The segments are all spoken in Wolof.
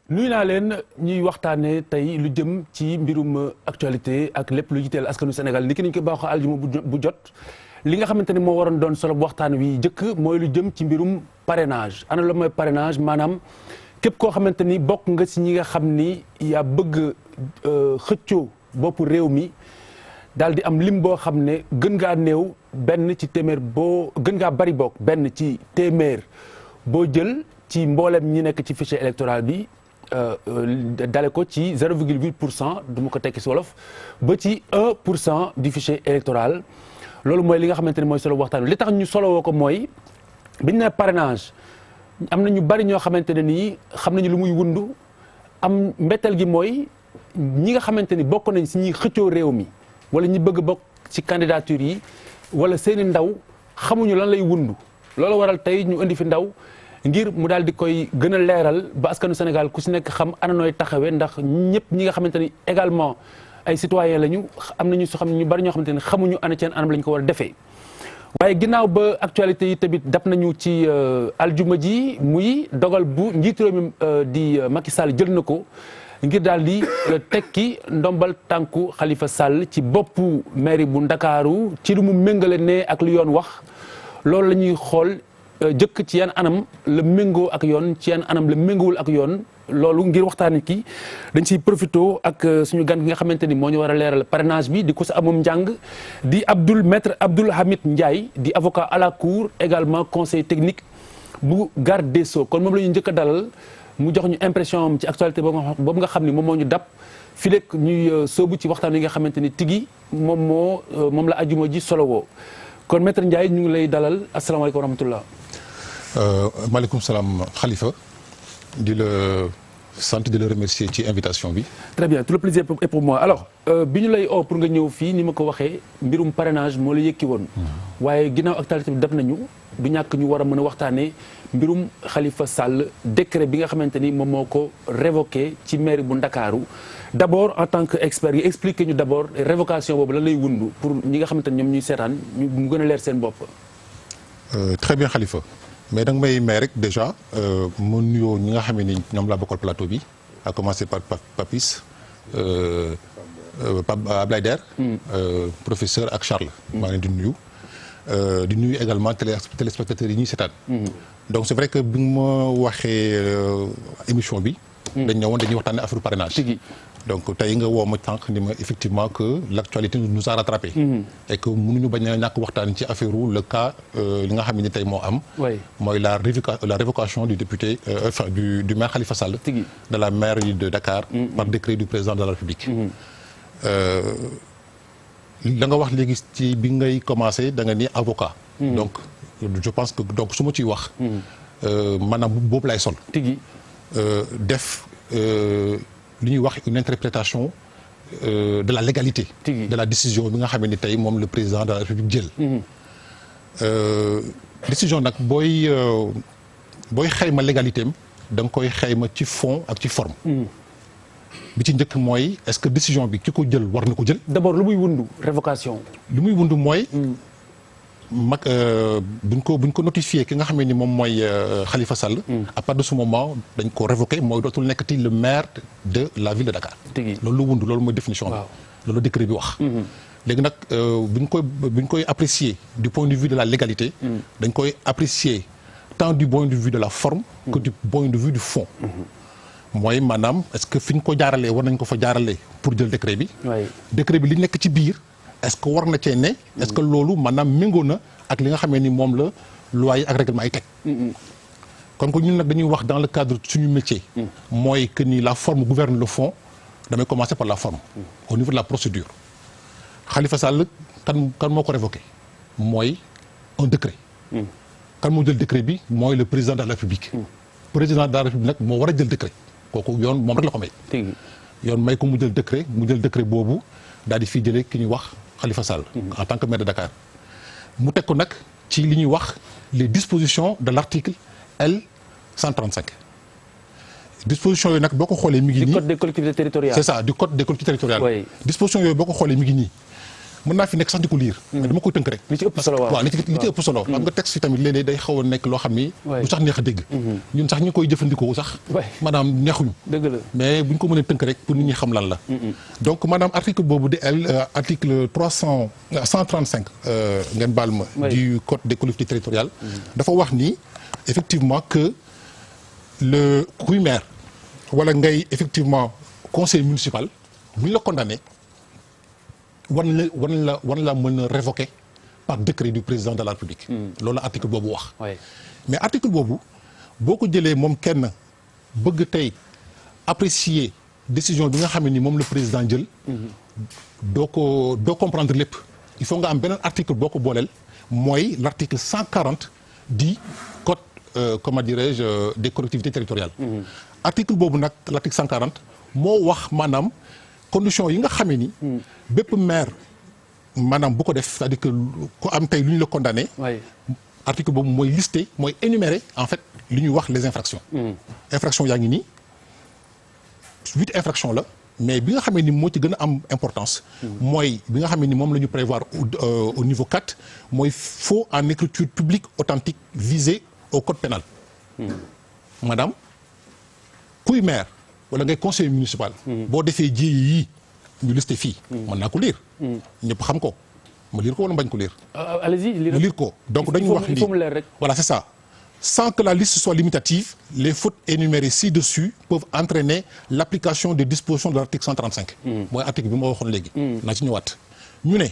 nuyu naa leen ñuy waxtaanee tey lu jëm ci mbirum actualité ak lépp lu yitteel askanu Sénégal ni ki nañu ko baaxoo aljuma bu jot li nga xamante ni moo waroon doon solo bu waxtaan wi njëkk mooy lu jëm ci mbirum parrainage ana la mooy parrainage maanaam képp koo xamante ni bokk nga si ñi nga xam ni yaa bëgg xëccoo boppu réew mi daal di am lim boo xam ne gën ngaa néew benn ci téeméer boo gën ngaa bari bokk benn ci téeméer boo jël ci mboolem ñi nekk ci fichier électoral bi dale ko ci 0,8% du ma ko tekki si wolof ba ci 1% du fichier électoral loolu mooy li nga xamante ne mooy solo waxtaan li tax ñu solo woo ko mooy biñ ne parrainage am na ñu bari ñoo xamante ne nii xam nañu lu muy wundu am mbetteel gi mooy ñi nga xamante ni bokk nañ si ñuy xëccoo réew mi wala ñi bëgg bokk ci candidature yi wala seeni ndaw xamuñu lan lay wundu loolu waral tey ñu indi fi ndaw ngir mu daal di koy gën a leeral ba askanu Sénégal ku si nekk xam ana nooy taxawee ndax ñëpp ñi nga xamante ni également ay citoyens lañu am nañu soo xam ne ñu bari ñoo xamante ni xamuñu ana ceen anam lañ ko war a defee. waaye ginnaaw ba actualité yi tamit dab nañu ci aljuma ji muy dogal bu njiitu réew mi di Macky Sall jël na ko ngir daal di tekki ndombal tànku Khalifa Sall ci boppu mairie bu Ndakaaru ci lu mu méngale ne ak lu yoon wax loolu la ñuy xool. jëkk ci yan anam la méngoo ak yoon ci yan anam la méngoowul ak yoon loolu ngir waxtaan ki dañ siy profité ak suñu gan gi nga xamante ni moo ñu war a leeral parrainage bi di ko sa amum njàng di maître Abdoul Hamid Ndiaye di avocat à la cour également conseil technique bu garde des Sceaux kon moom la ñu njëkk a dalal mu jox ñu impression am ci actualité boobu nga xam ni moom moo ñu dab fi lekk ñuy sóobu ci waxtaan yi nga xamante ni tigi moom la ajuma ji solo woo kon maître Ndiaye ñu ngi lay dalal asalaamaaleykum wa rahmatullah. maaleykum salaam Khalifa di la sant di la remercier ci invitation bi. très bien tout le plaisir est pour moi alors bi ñu lay oo pour nga ñëw fii ni ma ko waxee mbirum parrainage moo la yëkki woon. waaye ginnaaw actualité bi def nañu du ñàkk ñu war a mën a waxtaanee mbirum Khalifa Sall décret bi nga xamante ni moom moo ko révoqué ci mairie bu Ndakaaru d' abord en tant que expert yi expliqué ñu d' abord révocation boobu lan lay wundu pour ñi nga xamante ni ñoom ñuy seetaan ñu mu gën a leer seen bopp. très bien Khalifa. mais danga may rek déjà mu nuyoo ñi nga xam ne ni ñoom laa bokkal plateau bi à commencer par Papis Ablaye Der professeur ak Charles maa ngi leen di nuyu également téléspectateurs yi ñuy seetaan donc c'est vrai que bi nga ma waxee émission bi dañ ñëwoon dañuy waxtaanee affaire parrainage donc tey nga woo ma tànk ni ma effectivement que l'actualité nous a rattrapé et que mënuñu bañ a ñàkk waxtaan ci affaire le cas li nga xam ne tey moo am mooy la révocation du député enfin du maire Khalifa Sall de la mairie de Dakar par décret du président de la République la nga wax léegi ci bi ngay commencé da nga ni avocat donc je pense que donc su ma ciy wax maanaam boobu lay sol def li ñuy wax une interprétation de la légalité de la décision bi nga xam ne tey moom le président de la République jël décision nag booy xayma légalité am da nga koy xayma ci fond ak ci forme bi ci njëkk mooy est-ce que décision bi ki ko jël war na ko jël d'abord lu muy wundu révocation lu muy wundu mooy buñ ko notifié ki nga xam ni moom mooy Khalifa Sall à partir de ce moment dañ ko révoqué mooy dootul nekkati le maire de la ville de Dakar loolu lu wundu loolu mooy définition bi loolu décret bi wax léegi nag buñ koy apprécier du point de vue de la légalité dañ koy apprécier tant du point de vue de la forme que du point de vue du fond mooy maanaam est-ce que fi ñu ko jaaralee war nañ ko fa jaaralee pour jël décret bi li nekk ci biir est-ce que war na cee ne est-ce que loolu maanaam méngoo na ak li nga xamee ni moom la loi yi ak règlement yi teg kon ko ñun nag dañuy wax dans le cadre suñu métier mooy que ni la forme gouverne le fond damay commencer par la forme au niveau de la procédure Khalifa Sall kan moo ko révoqué mooy un décret kan moo jël décret bi mooy le président de la République président de la République nag moo war a jël décret kooku yoon moom rek la ko may yoon may ko mu jël décret boobu daal di fii jëlee ki ñuy wax Khalifa Sall en tant que maire de Dakar mu teg ko nag ci li ñuy wax les dispositions de l'article L 135 dispositions yooyu nag boo ko xoolee mi ngi nii du code des collectivités territoriales c'est ça du code des collectivités territoriales dispositions yooyu boo ko xoolee mi ngi nii mën naa fi nekk sax di ko lire. mais dama koy tënk rek. li ci ëpp solo waaw li ci ëpp solo. xam nga texte yi tamit léeg-léeg day xaw a nekk loo xam ni. du sax neex a dégg. ñun sax ñu koy jëfandikoo sax. maanaam neexuñu. dëgg la mais bu ñu ko mënee tënk rek pour nit ñi xam lan la. donc maanaam article boobu di article 135 ngeen baal ma. du code des collectivités territoriales. dafa wax ni effectivement que le kuy maire wala ngay effectivement conseil municipal bu ñu la condamné. war na la mën a révoquer par décret du président de la République. loolu la article boobu wax. mais article boobu boo ko jëlee moom kenn bëgg tey apprécier décision bi nga xam ne ni moom le président jël. doo comprendre lépp. il faut nga am beneen article boo ko booleel mooy l' article 140 du code comment dirais-je des collectivités territoriales. article boobu nag l' article 140 moo wax maanaam. condition yi nga xamee ni. bépp maire maanaam bu ko def c'est-à-dire que ku am tey lu ñu la condamné. article boobu mooy listé mooy énumérer en fait li ñuy wax les infractions. infractions yaa ngi nii 8 infractions la mais bi nga xamee ni moo ci gën a am importance. mooy bi nga xamee ni moom la ñu prévoir au niveau 4 mooy faux en écriture publique authentique visé au code pénal. madame kuy maire. wala ngay conseiller municipal. boo defee ji yii ñu listé fii. mën naa ko lire. ñëpp xam ko ma lire ko wala bañ ko lire. allez-y ma lire ko donc dañu wax ni voilà c'est ça. sans que la liste soit limitative les fautes énumérées ci-dessus peuvent entraîner l'application des dispositions de l'article 135. mooy article bi ma waxoon léegi. naa ci ñëwaat ñu ne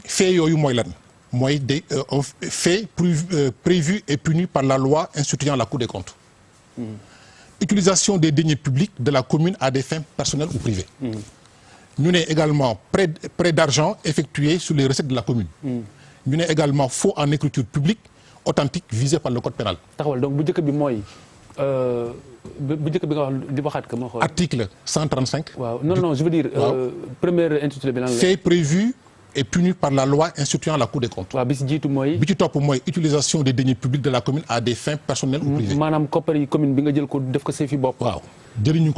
fait yooyu mooy lan mooy des faits prévus et punis par la loi instituant la Cour des comptes. Utilisation des deniers publics de la commune à des fins personnelles ou privées. ñu ne également prêt d'argent effectué sur les recettes de la commune. ñu ne également faux en écriture publique authentique visé par le code pénal. taxawal donc bu njëkk bi mooy bu njëkk bi nga wax di waxaat ko ma xool. article 135. waaw non je veux dire. première intitulé bi lan la. fait prévu et puni par la loi instituant la Cour des comptes. waaw bi ci jiitu mooy. bi ci topp mooy utilisation des deniers publics de la commune à des fins personnelles ou privées. maanaam koppar yi commune bi nga jël ko def ko sa fi bopp. waaw jëriñu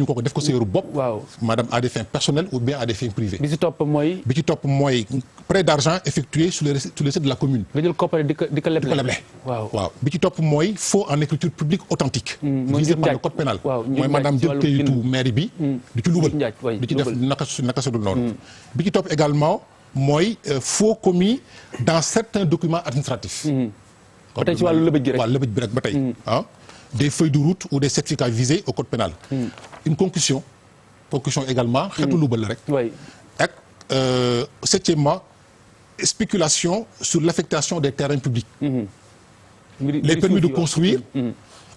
ko def ko sa yoru bopp. waaw maanaam à des fins personnelles ou bien à des fins privées. bi ci topp mooy. bi ci topp mooy prêt d'argent effectué sur les recettes de la commune. nga jël koppar di ko leble. waaw bi ci topp mooy faux en écriture publique authentique. visé par le code pénal. mooy maanaam jël kayitu mairie bi. di ci luubal di ci def naka su dul noonu. bi ci topp également. mooy faux commis dans certains documents administratifs. ba tey ci wàllu lëbëj gi rek waaw lëbëj bi rek ba tey. des feuilles de route ou des certificats visés au code pénal. une concussion également. xeetu luubal la rek. ak septièmement spéculation sur l'affectation des terrains publics. les permis de construire.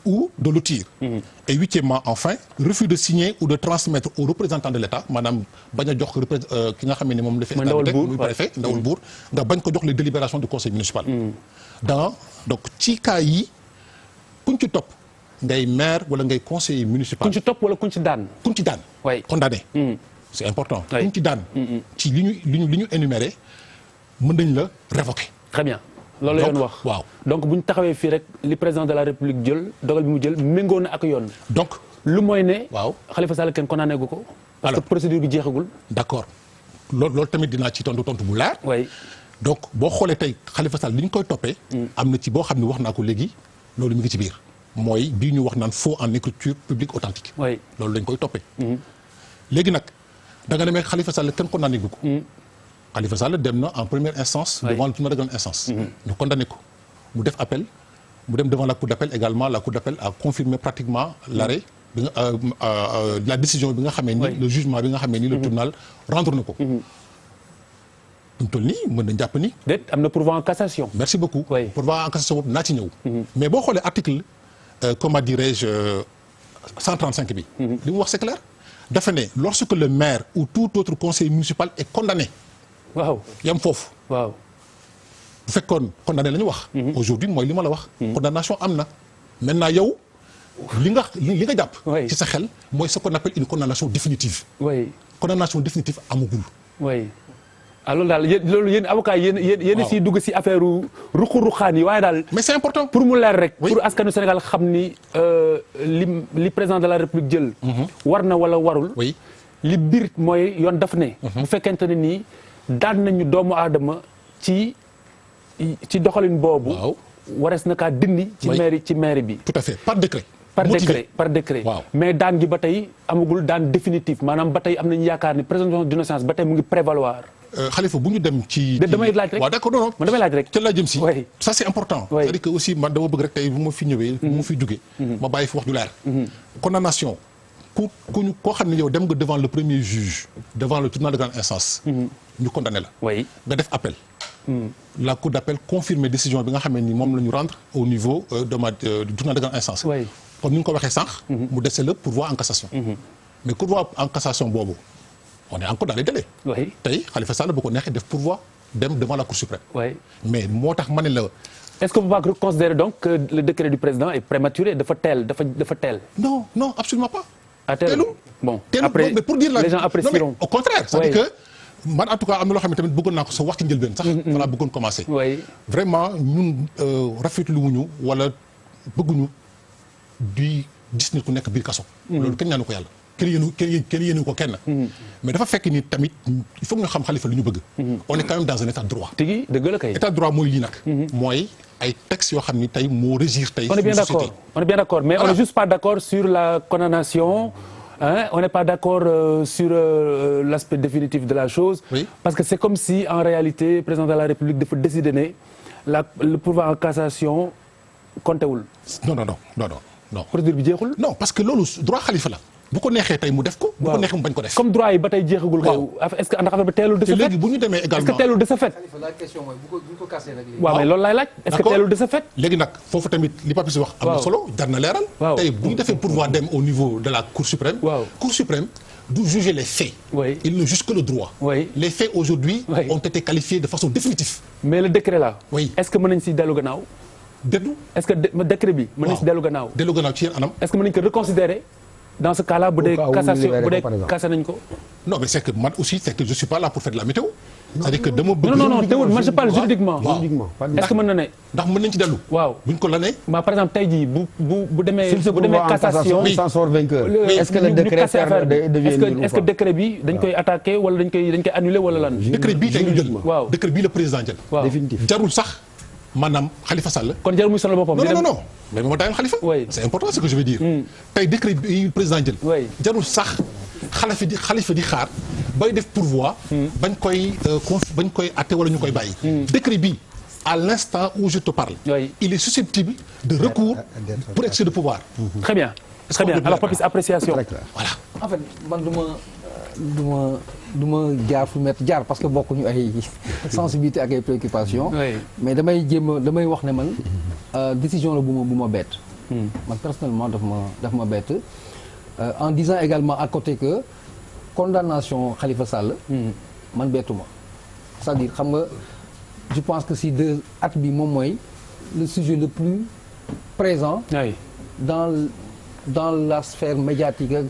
ou de lotir. Et huitièmement enfin refus de signer ou de transmettre aux représentants de l'État maanaam bañ a jox ki nga xam ne moom la fi état bi teg muy préfet ndawal buur nga bañ ko jox les délibérations du conseil municipal. donc ci cas yi kuñ ci topp ngay maire wala ngay conseiller municipal. kuñ ci topp wala kuñ ci daan. kuñ ci daan. condamné. c'est important. kuñ ci daan. ci li ñu énuméré mën nañ la révoquer. très bien. loolu la yoon wax waaw donc bu ñu taxawee fii rek li président de la république jël dogal bi mu jël méngoo na ak yoon. donc lu mooy ne. waaw Khalifa Sall kenn condamné gu ko. parce que procédure bi jeexagul. d'accord loolu tamit dinaa ci tontu bu leer. oui donc boo xoolee tey Khalifa Sall li ñu koy toppee. am na ci boo xam ne wax naa ko léegi loolu mi ngi ci biir. mooy bii ñu wax naan faux en écriture publique authentique. oui loolu lañ koy toppee. léegi nag da nga demee Khalifa Sall kenn condamné gu ko. Khalifa Sall dem na en première instance. devant le tribunal de grande instance. ñu condamné ko mu def appel mu dem devant la cour d'appel également la cour d'appel a confirmé pratiquement l'arrêt bi nga la décision bi nga xamee ni le jugement bi nga xamee ni le tribunal rendre na ko. ñu toll nii mën nañ jàpp ni. déet am na pourvoi en cassation. merci beaucoup. pourvoi en cassation boobu naa ci ñëw. mais boo xoolee article comment dirais-je 135 bi. li mu wax c'est clair dafa ne lorsque le maire ou tout autre conseiller municipal est condamné. waaw yam foofu. waaw bu fekkoon condamné la ñu wax. aujourd'hui mooy li ma la wax. condamnation am na. maintenant yow li nga jàpp. ci sa xel mooy ce qu'on appelle une condamnation définitive. oui condamnation définitive amagul. oui ah loolu daal yéen avocat yéen a siy dugg si affaire ruqu-ruqaan yi waaye daal. mais c'est important. pour mu leer rek. pour askanu Sénégal xam ni li président de la République jël. war na wala warul. oui li biir mooy yoon daf ne. bu fekkente ne nii daan nañu doomu aadama ci doxalin boobu. waaw warees na kaa dindi. ci mairie bi. tout à fait par décret. par décret. waaw mais daan gi ba tey amagul daan définitif maanaam ba tey am nañu yaakaar ni présomption d'innocence ba tey mu ngi prévaloir. Khalifa bu ñu dem ci. damay laaj rek waaw d'accord non man damay laaj rek. ca laa jëm si. oui ça c'est important. oui c'est-à-dire que aussi man dama bëgg rek tey bu ma fi ñëwee. bu ma fi jógee. ma bàyyi fi wax ju leer. condamnation koo xam ne yow dem nga devant le premier juge devant le tribunal de grande instance. ñu condamné la. oui nga def appel. la cour d'appel confirmé décision bi nga xam ne ni moom la ñu rendre au niveau du tribunal de grande instance. oui comme ni nga ko waxee sànq. mu dese la pourvoi en cassation. mais pourvoi en cassation boobu on est encore dans les délais. oui tey Khalifa Sall bu ko neexee def pourvoi dem devant la cour suprême. oui mais moo tax ma ne la. est-ce que vous pouvez considérer donc que le décret du président est prématuré dafa teel. non non absolument pas. teelu bon après mais pour dire la les gens apprécieront. non mais au contraire. c'est-à-dire que man en tout cas am na loo xam ne tamit bëggoon naa ko sa wax ci njëlbeen sax. voilà bëggoon commencer. oui vraiment ñun rafetlu wuñu wala bëgguñu di gis nit ku nekk biir kaso. loolu kenn ñaanu ko yàlla. kenn yéenu ko kenn. mais dafa fekk ni tamit il faut que ñu xam Khalifa lu ñu bëgg. on est quand même dans un état de droit. tigi dëgg la kay. état de droit mooy lii nag. mooy ay textes yoo xam ni tey moo régir tey. on est bien d'accord on est bien d'accord mais on est juste pas d'accord sur la condamnation. On n'est pas d'accord sur l'aspect définitif de la chose. Oui. Parce que c'est comme si en réalité le président de la République dafa décider ne le pouvoir en cassation compté wul. non. procédure bi jeexul. non parce que loolu droit Khalifa la. bu ko neexee tey mu def ko. bu ko neexee mu bañ ko def. comme droit yi ba tey jeexagul. waaw est-ce que ndax affaire bi teelul de ce fait. léegi bu ñu demee également est-ce que teelul de ce fait. la question mooy bu ko cassé nag. waaw mais loolu laay laaj. est-ce que teelul de ce fait. léegi nag foofu tamit li Papis wax. am na solo jar na leeral. waaw tey bu ñu defee pourvoi dem au niveau de la Cour suprême. waaw Cour suprême du juger les faits. oui il ne juge que le droit. oui les faits aujourd'hui oui. ont été qualifiés de façon définitive. mais le décret là. oui est-ce que mën nañ si dellu gannaaw. dellu. est-ce que décret bi. mën nañ si dellu gannaaw. dellu gannaaw ci yéen anam. est-ce que mën nañ ko reconsidérer. dans ce cas-là bu dee cassation bu dee cassé nañ ko. non mais c'est que man aussi c'est que je suis pas là pour faire de la météo. c'est-à-dire que dama bëgg. non teewul man je parle juridiquement. est-ce que mën na ne. ndax mën nañ ci dellu. waaw buñ ko lanee. par exemple tey jii bu demee cassation. s'en sort vainqueur. est-ce que le décret devient est-ce que décret bi dañ koy attaquer wala dañ koy annuler wala lan. décret bii tey ñu jël. waaw décret bii le président jël. waaw définitif jarul sax maanaam Khalifa Sall. kon jarul muy sonal boppam. non mais ma daayal Khalifa. oui c'est important ce que je veux dire. tey décret bi président jël. oui jarul sax Khalifa di xaar bay def pourvoi. bañ koy atte wala ñu koy bàyyi. décret bi à l'instant où je te parle. oui il est susceptible de recours pour excès de pouvoir. très bien alors Papis appréciation. voilà en fait man du ma jaar fu métti jaar parce que bokkuñu ay sensibilité ak ay préoccupations. oui mais damay wax ne man décision la bu ma bett. man personnellement daf ma bett. En disant également à côté que condamnation Khalifa Sall. man bettuma c'est-à-dire xam nga je pense que si deux at bi moom mooy le sujet le plus présent. oui dans la sphère médiatique ak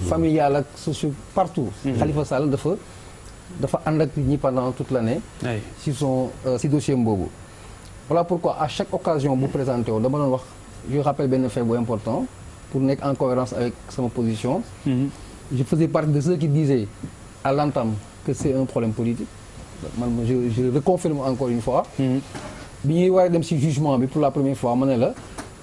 familiale ak socio partout. Khalifa Sall dafa ànd ak ñi pendant toute l'année. si dossier boobu. voilà pourquoi à chaque occasion bu présenté woo dama doon wax je rappelle benn fait bu important pour nekk en cohérence avec sama position. je faisais partie de ceux qui disaient à l'entame que c'est un problème politique. man je le confirme encore une fois. bi ñuy war a dem ci jugement bi pour la première fois ma ne la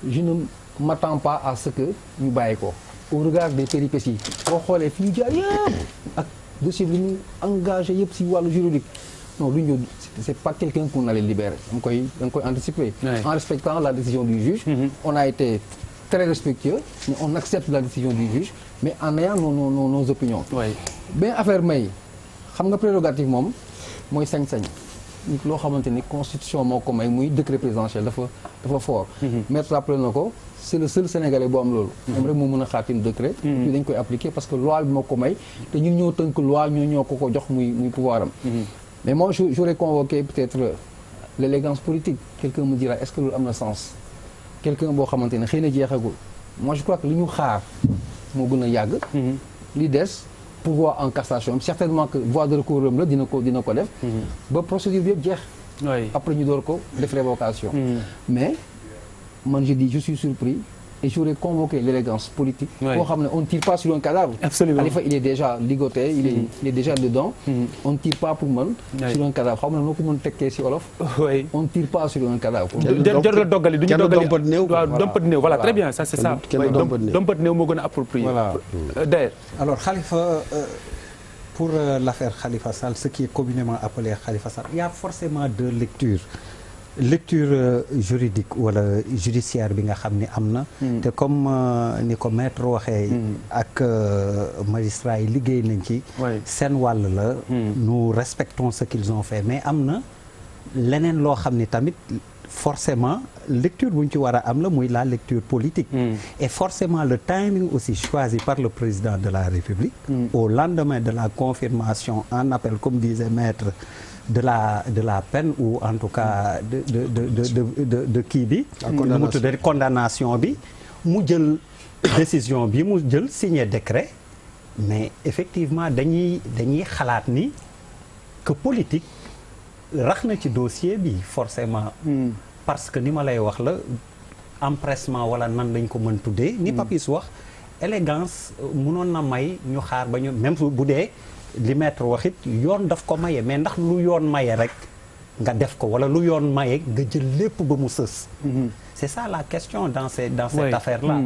je ne m'attends pas à ce que ñu bàyyi ko. au regard des péripéties boo xoolee fi ñu jaar yëpp ak dossier bi ñu engagé yëpp ci wàllu juridique non lu ñu c'est pas quelqu'un qu'on allait libérer da nga koy anticiper. en respectant la décision du juge. on a été très respectueux mais on accepte la décision du juge mais en ayant nos opinions. bien affaire may xam nga prérogative moom mooy sañ-sañ. nit loo xamante ni constitution moo ko may muy décret présidentiel dafa fort. maître rappelé na ko c'est le seul sénégalais boo am loolu. moom rek moo mën a xaatim décret. puis dañ koy appliquer parce que loi bi moo ko may te ñun ñoo tënk loi ñoo ko jox muy pouvoir am. mais moi j'aurais convoqué peut-être l'élégance politique quelqu'un me dira est-ce que loolu am na sens. quelqu'un boo xamante ne xëy na jeexagul moi je crois que li ñu xaar moo gën a yàgg. li des. pourvoi en cassation certainement que voie de recours la dina ko def. ba procédure bi yëpp jeex. après ñu door ko def révocation. mais man je dis je suis surpris et j'aurais convoqué l'élégance politique. boo xam ne on ne tire pas sur un cadavre. Absolument. Khalifa il est déjà ligoté il est déjà dedans. on ne tire pas pour man. sur un cadavre xam nga noo ko mën tekkee ci wolof. on ne tire pas sur un cadavre. jarul la doggali du ñu doggali dompat néew. waaw dompat néew voilà très bien ça c'est ça. dompat néew moo gën a approprié. voilà d'ailleurs. alors Khalifa pour l'affaire Khalifa Sall ce qui est communément appelé Khalifa Sall il y a forcément deux lectures. lecture juridique wala judiciaire bi nga xam ni am na. te comme ni ko maître waxee. ak magistrats yi liggéey nañ ci. seen wàll la. nous respectons ce qu'ils ont fait mais am na leneen loo xam ni tamit forcément lecture bu ñu ci war a am la muy la lecture politique. et forcément le timing aussi choisi par le président de la République. au lendemain de la confirmation en appel comme disait maître. de la peine ou en tout cas de kii bi. mu tuddee condamnation bi mu jël décision bi mu jël signer décret mais effectivement dañuy xalaat ni que politique rax na ci dossier bi forcément. parce que ni ma lay wax la empressement wala nan lañ ko mën tuddee. ni Papis wax élégance mënoon na may ñu xaar ba ñu même bu dee. li maître wax it yoon daf ko maye mais ndax lu yoon maye rek nga def ko wala lu yoon maye nga jël lépp ba mu sës. c'est ça la question dans cette affaire-là.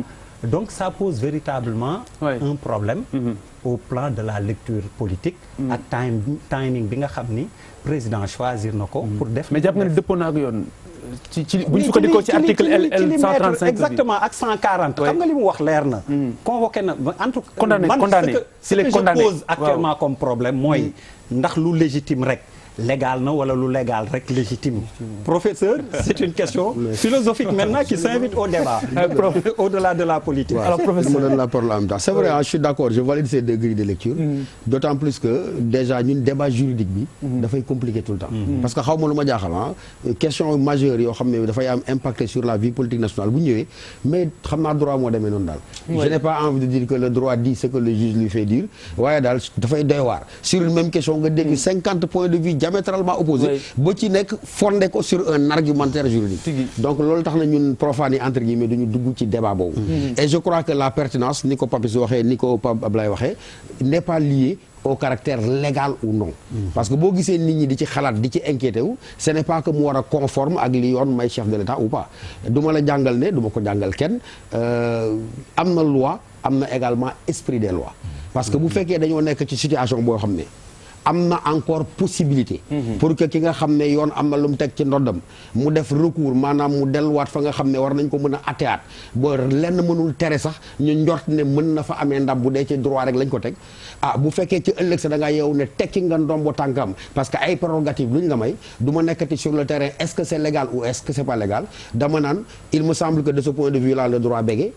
donc ça pose véritablement un problème au plan de la lecture politique. ak timing bi nga xam ni président choisir na ko. pour def mais jàpp nga ni dëppoo na ak yoon. ci bu ñu sukkandikoo ci article L 135 exactement ak 140. xam nga li mu wax leer na. convoqué na en tout cas. condamné ce que je pose actuellement comme problème mooy ndax lu légitime rek. légal na wala lu légal rek légitime. professeur c'est une question philosophique maintenant qui s'invite au débat. au-delà de la politique. alors professeur je me donne la parole en même temps c'est vrai je suis d'accord je valide ces deux grilles de lecture. d'autant plus que déjà ñun débat juridique bi. dafay compliqué tout le temps. parce que xaw ma lu ma jaaxal question majeure yoo xam ne dafay am impacté sur la vie politique nationale bu ñëwee mais xam naa droit moo demee noonu daal. je n'ai pas envie de dire que le droit dit ce que le juge lui fait dire waaye daal dafay doy waar sur une même question nga dégg 50 points de vue diamétralement opposé ba ci nekk fondé ko sur un argumentaire juridique donc loolu tax na ñun profane yi entre guillemets duñu dugg ci débat boobu et je crois que la pertinence ni ko Papis waxee ni ko Pape Ablaye waxee n'est pas liée au caractère légal ou non parce que boo gisee nit ñi di ci xalaat di ci inquiété wu ce n'est pas que mu war a conforme ak li yoon may chef de l'État ou pas du ma la jàngal ne du ma ko jàngal kenn am na loi am na également esprit des lois parce que bu fekkee dañoo nekk ci situation boo xam ne am na encore possibilité pour que ki nga xam ne yoon am na lu mu teg ci ndoddam mu def recours maanaam mu delluwaat fa nga xam ne war nañ ko mën a atteaat ba lenn mënul tere sax ñu njort ne mën na fa amee ndam bu dee ci droit rek lañ ko teg bu fekkee ci ëllëg sa da ngaa yeewu ne tekki nga ndombo tànkam parce que ay prérogatives lu ñu la may du ma nekkati sur le terrain est-ce que c'est légal ou est-ce que c'est pas légal dama naan il me semble que de ce point de vue là le droit bégué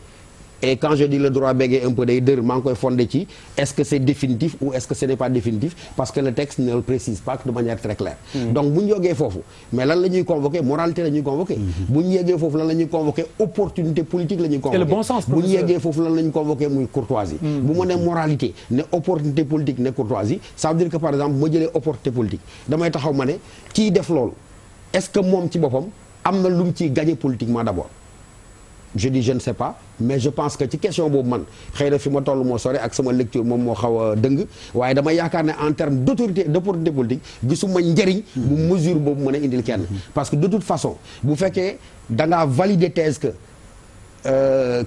et quand je dis le droit bégué un peu day dër maa ngi koy fondé ci est-ce que c'est définitif ou est-ce que ce n'est pas définitif parce que le texte ne le précise pas de manière très claire donc bu ñu yogee foofu mais lan la ñuy convoquer moralité la ñuy convoquer bu ñu yeggee foofu lan la ñuy convoquer opportunité politique la ñuy convoquer et le bon sens bu ñu yeggee foofu lan la ñuy convoquer muy courtoisie bu ma ne moralité ne opportunité politique ne courtoisie ça veut dire que par exemple ma jëlee opportunité politique damay taxaw ma ne kii def loolu est-ce que moom ci boppam am na lu mu ciy gagner politiquement d'abord je dis je ne sais pas mais je pense que ci question boobu man xëy na fi ma toll moo sore ak sama lecture moom moo xaw a dëng waaye dama yaakaar ne en termes d'opportunité politique gisuma njëriñ bu mesure boobu mën a indil kenn parce que de toute façon bu fekkee da ngaa valider thèse que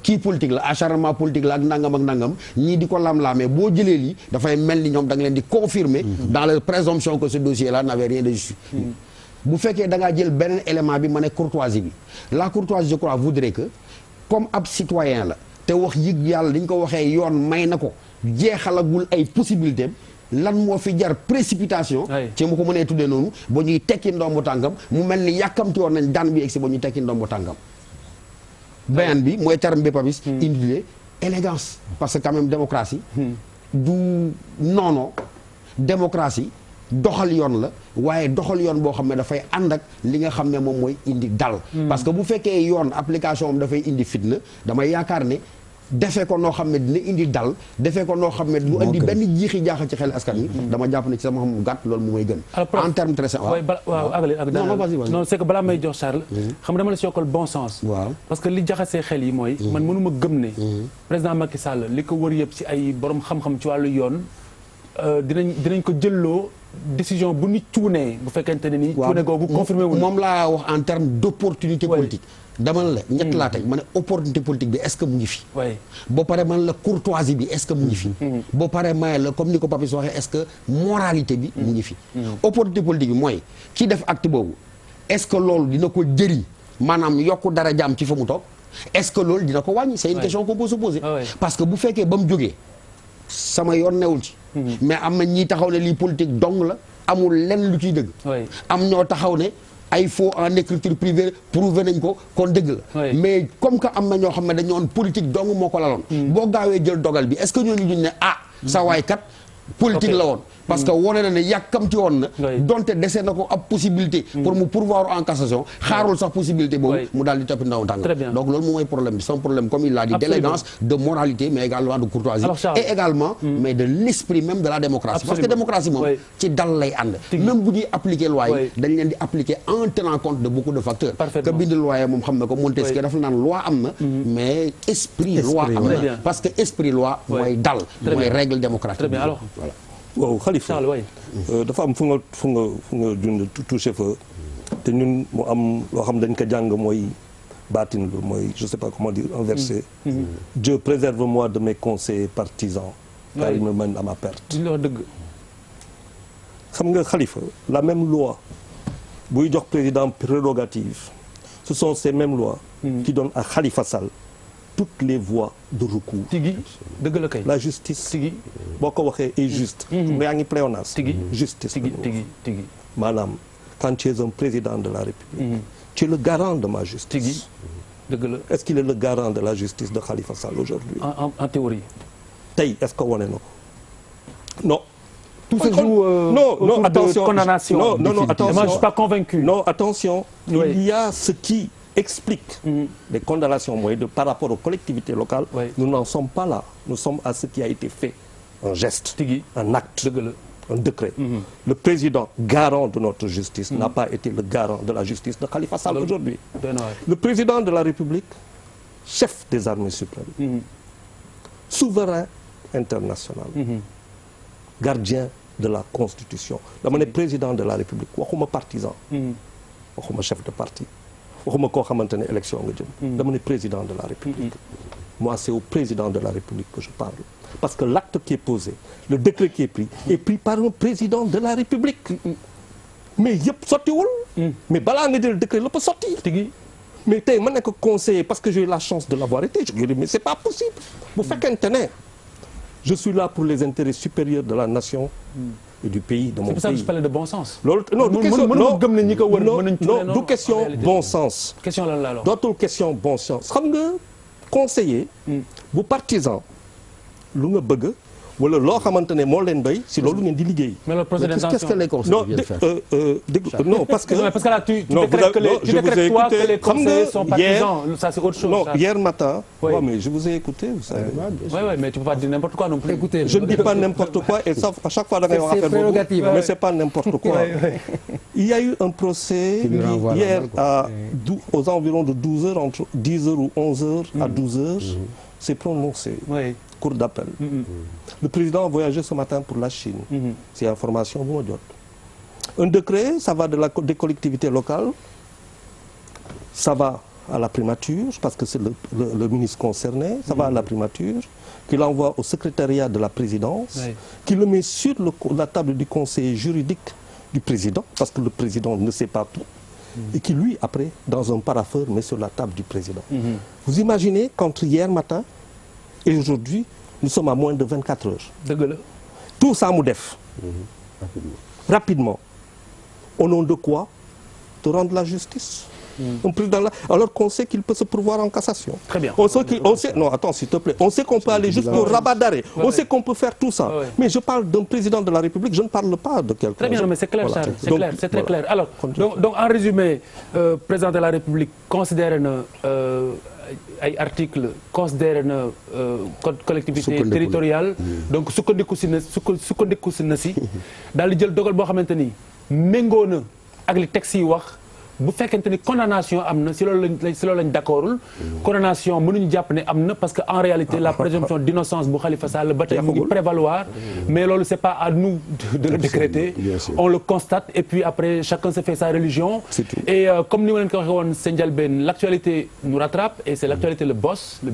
kii politique la acharnement politique la ak nangam ñii di ko lam-laamee boo jëlee lii dafay mel ni ñoom da nga leen di confirmer dans leur présomption que ce dossier là n'avait rien de juste bu fekkee da ngaa jël beneen élément bi ma ne courtoisie bi la courtoisie je crois voudrait que comme ab citoyen la te wax yëg yàlla dañ ko waxee yoon may na ko jeexalagul ay possibilités lan moo fi jar précipitation ci mu ko mënee tuddee noonu ba ñuy tekki ndombu tànkam mu mel ni yàkkamti woon nañ daan bi egsi ba ñuy tekki ndombu tànkam bayan bi mooy terme bi Papis indiqué élégance parce que quand même démocratie du noono démocratie doxal yoon la waaye doxal yoon boo xam ne dafay ànd ak li nga xam ne moom mooy indi dal parce que bu fekkee yoon application am dafay indi fitna damay yaakaar ne defee ko noo xam ne dina indi dal defee ko noo xam ne du indi benn jiixi jaaxa ci xel askan yi dama jàpp ne ci sama xam gàtt loolu mu may gën en terme très simple non c'est que balaa may jox Charles xam dama la si yokkal bon sens waaw parce que li jaxasee xel yi mooy man mënuma gëm ne président Macky Sall li ko wër yëpp si ay borom xam-xam ci wàllu yoon dinañ ko jëlloo décision bu nit cuunee bu fekkente ne ni cuune googu confirmé wu moom laa wax en terme d'opportunité politique dama la ñett laa teg ma ne opportunité politique bi est-ce que mu ngi fi boo paree man la courtoisie bi est-ce que mu ngi fi boo paree may la comme ni ko Papis waxee est-ce que moralité bi mu ngi fi opportunité politique bi mooy ki def acte boobu est-ce que loolu dina ko jëriñ maanaam yokku dara jaam ci fa mu toog est-ce que loolu dina ko wàññi c'est une question qu'on peut se poser parce que bu fekkee ba mu jógee sama yoon newul ci mais am na ñii taxaw ne lii politique dong la amul lenn lu ciy dëgg am ñoo taxaw ne ay faux en écriture privée prouvé nañ ko kon dëgg la mais comme que am na ñoo xam ne dañu woon politique dong moo ko laloon boo gaawee jël dogal bi est-ce que ñooñu duñ ne sa waay kat politique la woon parce que wone na ne yàkkamti woon na donte dese na ko ab possibilité pour mu pourvoir en cassation xaarul sax possibilité boobu mu daal di toppi ndaw tàng donc loolu moom mooy problème bi son problème comme il l'a dit d'élégance de moralité mais également de courtoisie et également mais de l'esprit même de la démocratie parce que démocratie moom ci dal lay ànd même bu ñuy appliquer loi yi dañ leen di appliquer en tenant compte de beaucoup de facteurs que bind loi yi moom xam na ko Montesquieu dafa naan loi am na mais esprit loi am na parce que esprit loi mooy dal mooy règle démocratique voilà waaw Khalifa dafa am fu nga jund touché fa te ñun mu am loo xam dañ ko jàng mooy baatin la mooy je sais pas comment dire un verset Dieu préserve-moi de mes conseils partisans car ils me mènent à ma perte dëgg xam nga Khalifa la même loi buy jox président prérogative ce sont ces mêmes lois qui donnent à Khalifa Sall toutes les voies de recours. tigi dëgg la kay. la justice. tigi boo ko waxee est juste. nga yaa ngi pléonasme. tigi justice. tigi maanaam quand tu es un président de la République. tu es le garant de ma justice. tigi dëgg la. est-ce qu'il est le garant de la justice de Khalifa Sall aujourd'hui? en théorie. tey est-ce que wane na ko non. tout se joue non attention condamnation. non attention moi je suis pas convaincu. non attention. il y a ce qui explique les condamnations par rapport aux collectivités locales. Nous n'en sommes pas là. Nous sommes à ce qui a été fait. Un geste, un acte, un décret. Le président garant de notre justice n'a pas été le garant de la justice de Khalifa Sall aujourd'hui. Le président de la République, chef des armées suprêmes, souverain international, gardien de la Constitution. dama ne président de la République waxuma partisan, waxuma chef de parti. waxuma koo xamante ne élection nga jëm. dama ne président de la République. moi c'est au président de la République que je parle. parce que l'acte qui est posé, le décret qui est pris par un président de la République. mais yëpp sottiwul. mais balaa nga jël décret la peut sortir. mais tey ma nekk conseiller parce que j'ai eu la chance de l'avoir été je dis mais c'est pas possible. bu fekkente ne je suis là pour les intérêts supérieurs de la nation. et du pays de mon pays. C'est pour ça que je parlais de bon sens. loolu non du question non du question bon sens. question lan la alors. dootul question bon sens xam nga conseiller. bu partisan lu nga bëgg wala loo xamante ne moo leen doy si loolu ngeen di liggéey. mais le procès d'intention qu'est-ce que les conseillers viennent faire non parce que là tu décrètes que les conseillers sont partisans ça c'est autre chose. non hier matin. ouais, mais je vous ai écouté vous savez. ouais mais tu peux pas dire n'importe quoi non plus. Écoutez, je ne dis pas n'importe quoi et ça à chaque fois da ngay wax affaire boobu mais c'est pas n'importe quoi. il y a eu un procès hier aux environs de 12 heures entre 10 heures ou 11 heures à 12 heures. c'est prononcé. cour d'appel. Le président a voyagé ce matin pour la Chine. C'est information bu ma jot. Un décret, ça va des collectivités locales, ça va à la primature, parce que c'est le ministre concerné, ça va à la primature, qui l'envoie au secrétariat de la présidence, qui le met sur la table du conseiller juridique du président, parce que le président ne sait pas tout, et qui lui, après, dans un parapheur, met sur la table du président. Vous imaginez qu'entre hier matin et aujourd'hui, nous sommes à moins de 24 heures. Tout ça mu def. Rapidement. Au nom de quoi? De rendre la justice. Un président là, alors qu'on sait qu'il peut se pourvoir en cassation. Très bien. On sait, non, attends, s'il te plaît. On sait qu'on peut aller jusqu'au rabat d'arrêt. On sait qu'on peut faire tout ça. Mais je parle d'un président de la République, je ne parle pas de quelqu'un. Très bien, mais c'est clair, voilà. Charles. C'est clair, c'est très clair. Alors, donc en résumé, président de la République considère ay article considéré na code collectivité territoriale donc sukkandiku si na si daal di jël dogal boo xamante ni méngoo na ak li texte yi wax bu fekkente ni condamnation am na si loolu lañ d'accordul condamnation mënuñu jàpp ne am na parce que en réalité la présomption d'innocence bu Khalifa Sall ba tey mu ngi prévaloir mais loolu c'est pas à nous de le décréter on le constate et puis après chacun se fait sa religion et comme ni ma leen ko waxee woon seen njëlbeen l'actualité nous rattrape et c'est l'actualité le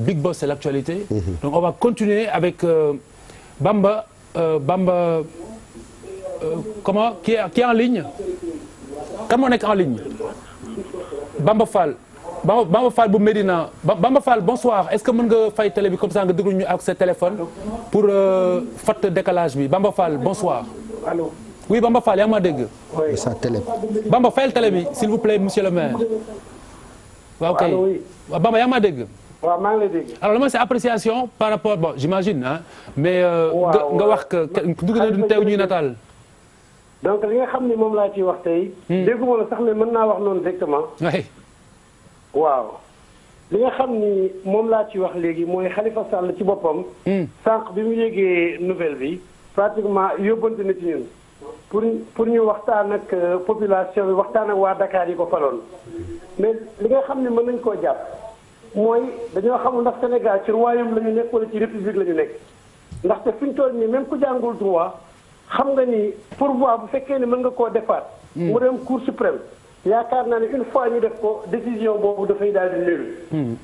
big boss c'est l'actualité donc on va continuer avec Bamba comment qui est en ligne kan moo nekk en ligne Bamba Fall bu Médina Bamba Fall bonsoir est-ce que mën nga fay télé bi comme ça nga déglu ñu ak sa téléphone pour fat décalage bi Bamba Fall bonsoir. Allô. Oui Bamba Fall yaa ma dégg. Oui sa télé. Bamba fayal télé bi s'il vous plaît monsieur le maire. waaw kay waaw Bamba yaa ma dégg. waaw maa ngi lay dégg. alors dama c'est appréciation par rapport bon j'imagine hein mais. nga wax que dugg na du teew ñuy nataal. donc li nga xam ni moom laa ciy wax tey. dégguma la sax ne mën naa wax noonu directement. oui. waaw li nga xam ni moom laa ci wax léegi mooy Khalifa Sall ci boppam. sànq bi mu yégee nouvelle bi pratiquement yóbbante na ci ñun pour ñu waxtaan ak population bi waxtaan ak waa Dakar yi ko faloon mais li nga xam ni mën nañ koo jàpp mooy dañoo xamul ndax Sénégal ci royaume la ñu nekk wala ci république la ñu nekk ndaxte fi ñu toll nii même ku jàngul droit. xam nga ni pourvoi bu fekkee ne mën nga koo defaat. mu dem cour suprême. yaakaar naa ne une fois ñu def ko décision boobu dafay daal di nul.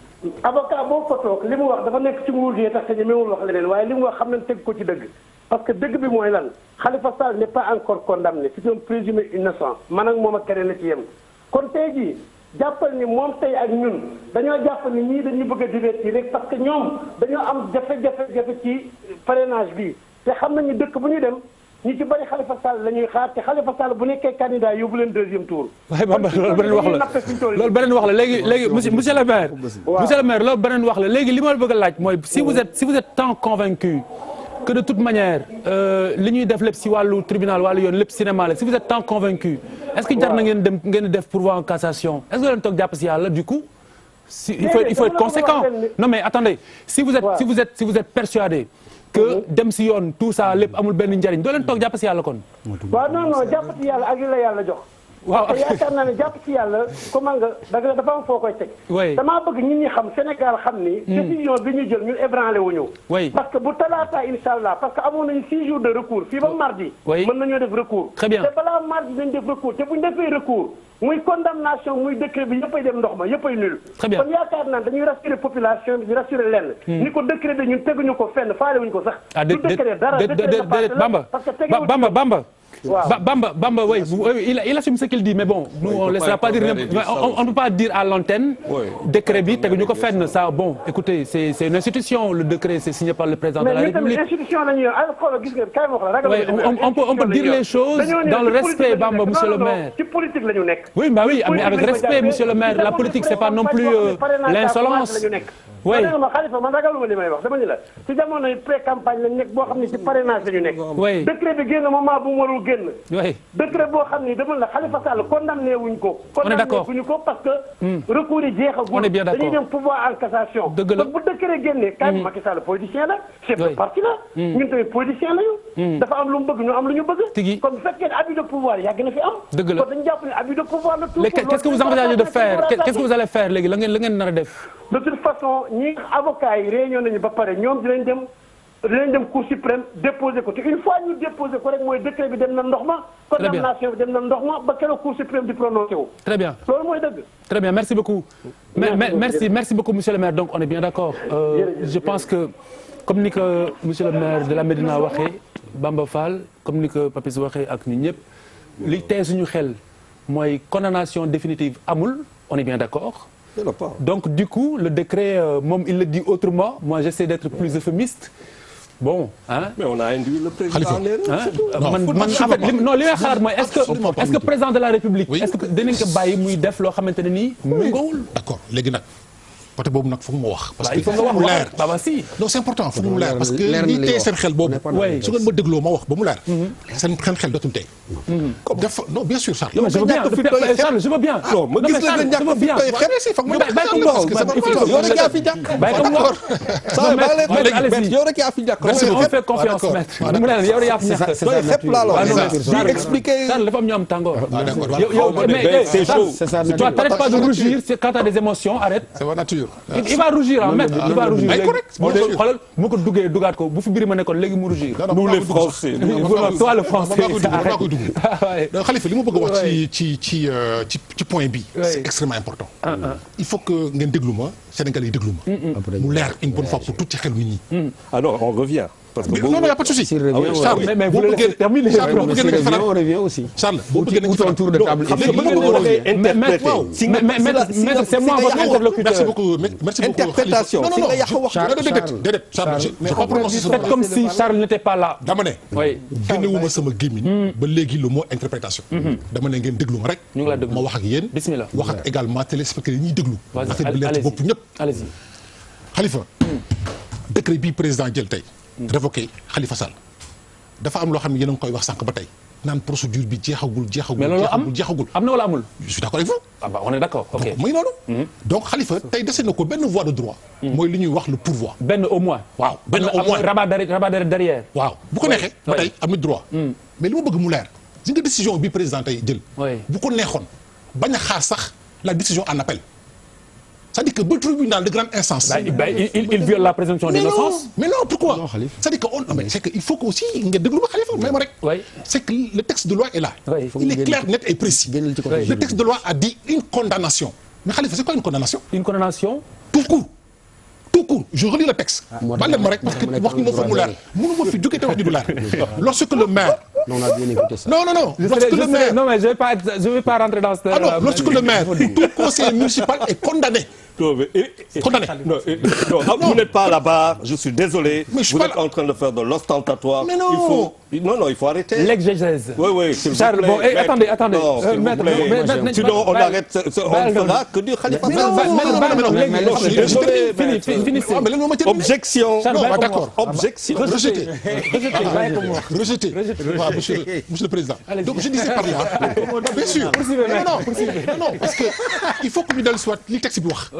avocat boo fa toog li mu wax dafa nekk ci nguur gi tax te ñemewul wax leneen waaye li mu wax xam nañ teg ko ci dëgg. parce que dëgg bi mooy lan Khalifa Sall n'est pas encore condamné c'est un présumé innocent man ak moom ak keneen la ci yem. kon tey jii jàppal ni moom tey ak ñun dañoo jàpp ni ñii dañuy bëgg a divertir rek parce que ñoom dañoo am jafe-jafe ci parrainage bi te xam nañu dëkk bu ñu dem. ñi ci bëri Khalifa Sall la ñuy xaar te Khalifa Sall bu nekkee candidat yóbbu leen deuxième tour. waaye Bamba loolu beneen wax la léegi monsieur le maire. monsieur le maire loolu beneen wax la léegi li ma la bëgg a laaj mooy si vous êtes tant convaincu que de toute manière li ñuy def lépp si wàllu tribunal wàllu yoon lépp cinéma la si vous êtes tant convaincu est-ce que jar na ngeen def pourvoi en cassation est-ce que leen toog jàpp si yàlla du coup. il faut être conséquent non mais attendez si vous êtes persuadé. que dem si yoon tout ça lépp amul benn njariñ doo leen toog jàpp si yàlla kon. waaw non jàpp si yàlla ak li la yàlla jox. waaw te yaakaar naa ne jàpp si yàlla comment nga dafa am foo koy teg. damaa bëgg nit ñi xam Sénégal xam ni. décision bi ñu jël ñun ébranlé wuñu. parce que bu talaata incha allah parce que amoon nañu 6 jours de recours fii ba mardi. mën nañoo def recours. très bien te balaa mardi dañu def recours te bu ñu defee recours. muy condamnation muy décret bi yëppay dem ndox ma yëppay nul. très bien kon yaakaar naa dañuy rassurer population bi di rassurer lenn. ni ko décret bi ñun teguñu ko fenn faale wuñu ko sax. du décret dara Bamba. Bamba, oui, il assume ce qu'il dit, mais bon, nous on ne laissera pas dire, on ne peut pas dire à l'antenne, décret bi, teguñu ko fenn, ça, bon, écoutez, c'est une institution, le décret, c'est signé par le président de la République. On peut dire les choses dans le respect, Bamba, monsieur le maire. Oui, bah oui, mais avec respect, monsieur le maire, la politique, c'est pas non plus l'insolence. Oui. Khalifa man ragaluma li may wax dama ni la ci jamono pré-campagne lañ nekk boo xam ne ci parrainage lañu nekk. oui décret bi génn moment bu mu warul génn. oui décret boo xam ni dama la Khalifa Sall condamné wuñ ko. on est d'accord condamné wuñ ko parce que. recours yi jeexagul. on est bien d'accord dañuy dem pouvoir en cassation. dëgg la donc bu décret génnee. kaay Macky Sall politicien la. chef de parti la. ñun tamit politicien lañu. dafa am lu mu bëgg ñu am lu ñu bëgg. tigi kon bu fekkee abus de pouvoir yàgg na fi am. dëgg la kon dañu jàpp ne abus de pouvoir la. qu'est-ce que vous envisagez de faire qu'est-ce que vous allez faire léegi la ngeen nar a def. de toute façon ñi avocats yi réunion nañu ba pare ñoom dinañ dem cour suprême déposer ko te une fois ñu déposer ko rek mooy décret bi dem na ndox ma. condamnation bi dem na ndox ma ba keroog cour suprême di prononcé wu. très bien loolu mooy dëgg. très bien merci beaucoup. merci beaucoup monsieur le maire donc on est bien d'accord. Je pense que comme ni ko monsieur le maire de la Médina waxee Bamba Fall comme ni ko Papis waxee ak nit ñëpp li tey suñu xel mooy condamnation définitive amul on est bien d'accord. Donc du coup le décret moom il le dit autrement moi j'essaie d'être plus euphémiste bon hein. mais on a induit le président en erreur. non li may xalaat mooy est-ce que président de la République. est-ce que dinañ ko bàyyi muy def loo xamante ne nii. méngoowul. d'accord léegi nag côté boobu nag foog ma wax. parce que il faut nga wax leer Baba si. non c'est important foog mu leer parce que lii tey seen xel boobu. su ngeen ma dégloo ma wax ba mu leer. seen xel dootul tey. dafa non bien sûr Charles. je veux bien Charles je veux bien. non ma gis la nga ñàkk fi tooy xel si foog ma yow rek yaa fi jàkk. yow rek yaa fi jàkk. on fait confiance maître. yow rek yaa fi ñàkk. tooy xepp laa la wax. expliquer. Charles dafa am ñu am tàngoor. c'est chaud. Toi t'arrêtes pas de rougir quand t'as des émotions arrête. c'est ma nature. il va rougir ah maître il va rougir. ay correct xoolal mu ko duggee dugaat ko bu fi biri ma nekkoon léegi mu rougir. nous les Français. toi le français. Khalifa li ma bëgg a wax ci point bi. c'est extrêmement important. il faut que ngeen déglu ma Sénégal yi déglu ma. mu leer une bonne fois pour tout ci xel nit ñi. alors on revient. parce que non non y a pas de souci. mais vous le laissez terminer. on revient aussi. Charles boo bëggee nañu autour tour de table. mais c'est moi votre interlocuteur. merci beaucoup merci beaucoup. interprétation non non déedéet Charles je pas prononcer ce mot. faites comme si Charles n'était pas là. dama ne. oui génnewuma sama gémmiñ ba léegi le mot interprétation. dama ne ngeen déglu ma rek. ñu ngi la déglu ma wax ak yéen. bismillah wax ak également téléspectateurs yi ñuy déglu. affaire bi leer ci bopp ñëpp. allez-y Khalifa. décret bii président jël tey. révoqué Khalifa Sall. dafa am loo xam ne yéen a ngi koy wax sànq ba tey naan procédure bi jeexagul. mais loolu am na wala amul. je suis d'accord avec vous. ah bah on est d'accord ok. muy noonu. donc Khalifa tey dese na ko benn voie de droit. mooy li ñuy wax le pourvoi. benn au moins. waaw benn au moins rabat derrière. waaw bu ko neexee. ba tey am na droit. mais li ma bëgg mu leer. si nga décision bi président tey jël. bu ko neexoon bañ a xaar sax la décision en appel. c'est-à-dire que ba tribunal de grande instance. il viole la présomption d'innocence. mais non pourquoi. c'est-à-dire que c'est que il faut que aussi nga déglu ma Khalifa may ma rek. c'est que le texte de loi est là. il est clair net et précis. le texte de loi a dit une condamnation. mais Khalifa c'est quoi une condamnation. une condamnation. tout court. je relis le texte. baal leen ma rek parce que wax ñu ma fa mu leer mënu ma fi jógee te wax ñu du leer. lorsque le maire. on a bien écouté ça. non. lorsque le maire. non mais je vais pas rentrer dans ce. alors lorsque le maire tout conseiller municipal est condamné. condamné. Non, vous n'êtes pas là-bas, je suis désolé. Vous êtes en train de faire de l'ostentatoire. Mais non. Il faut arrêter. L'exégèse. Oui, s'il vous Charles, plaît. bon, attendez. Non, s'il vous plaît. Sinon, on arrête, on ne fera que dire Khalifa Sall. Finissez. Objection. Non, d'accord. Objection. Rejeté. Monsieur le Président. Donc, je disais par là. Bien sûr. Non, parce que il faut que ñu dellu si waat li texte bi wax.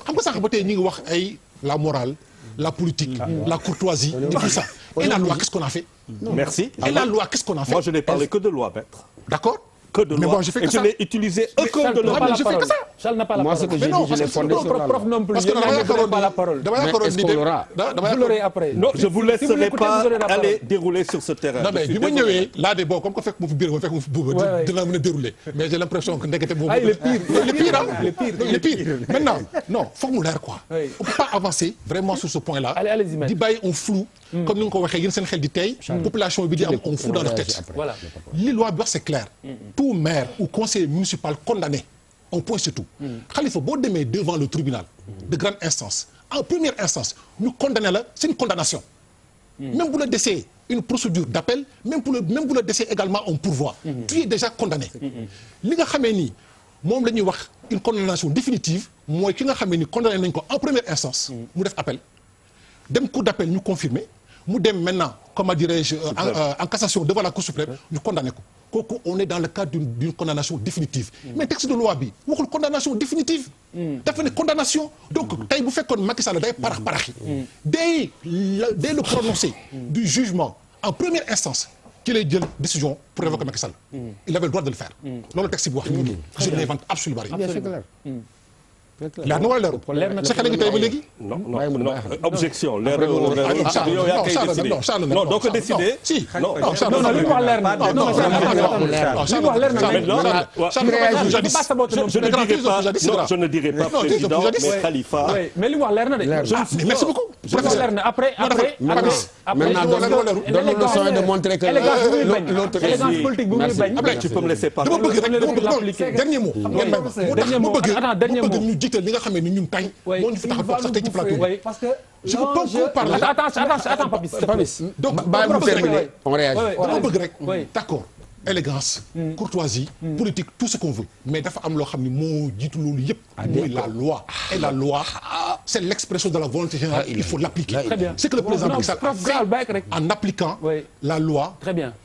xam nga sax ba tey ñu ngi wax ay la morale, la politique, la courtoisie, et tout ça. Et la loi, qu'est-ce qu'on a fait? Merci. Et la loi, qu'est-ce qu'on a fait? Moi, je n'ai parlé que de loi, maître. D'accord? Que de loi. Mais moi, je fais que et ça. je n'ai utilisé aucun de loi. Mais je fais que ça. Charles n'a pas la Moi, parole. ce que j'ai dit, je l'ai fondé sur la loi. non plus. Parce que vous pas la parole. Mais est-ce qu'on l'aura? Vous l'aurez après. Non, je vous laisserai pas vous aurez la parole. aller dérouler sur ce terrain. Non mais bi ma ñëwee là de bon comme que fekk mu fi biir fekk mu fi buuba dina mën a dérouler mais j'ai l'impression que ndekete boobu il est pire. Maintenant non foog mu leer quoi. On peut pas avancer vraiment sur ce point là. Allez-y di bàyyi on flou. comme ni nga ko waxee yéen seen xel di tey. population bi di am on flou dans leur tête. Voilà. li loi bi wax c'est clair. tout maire ou conseiller municipal condamné. Un point c'est tout. Khalifa boo demee devant le tribunal de grande instance en première instance ñu condamné la c'est une condamnation. Même bu la desee une procédure d'appel même bu la desee également un pourvoi. Tu es déjà condamné. li nga xamee ni moom la ñuy wax une condamnation définitive mooy ki nga xamee ni condamné nañ ko en première instance. mu def appel dem cour d'appel ñu confirmer mu dem maintenant comment dirais-je en cassation devant la cour suprême ñu condamné ko. kooku on est dans le cadre d'une condamnation définitive. mais texte de loi bi waxul condamnation définitive. dafa ne condamnation. donc tey bu fekkoon Macky Sall day paraxi. dès le prononcé du jugement en première instance ci lay jël décision pour révoquer Macky Sall. il avait le droit de le faire. loolu texte bi wax nii. je n'invente absolument rien. leer na wala leerul. sa xel ngi tey ba léegi. non objection leer na wala leerul. yow yaa koy décidé non doo ko décidé. si non li mu wax leer na non li mu wax leer na je ne dirai pas président mais Khalifa. mais li mu wax leer na de. merci beaucoup. leer na après maintenant donne leçon de montrer que élégance politique bu muy bañ. tu peux me laisser parler. dama bëgg rek dernier mot. dernier mot ñu jiital li nga xam ne ñun tey. moo ñu fi tax a toog sax tey ci plateau. parce que je peux pas parler. attends Papis. Donc bàyyi mu terminer on réagit. dama bëgg rek. d'accord élégance courtoisie politique tout ce qu'on veut mais dafa am loo xam ne moo jiitu loolu yëpp mooy la loi et la loi c'est l'expression de la volonté générale il faut l'appliquer c'est que le président Macky Sall a fait en appliquant la loi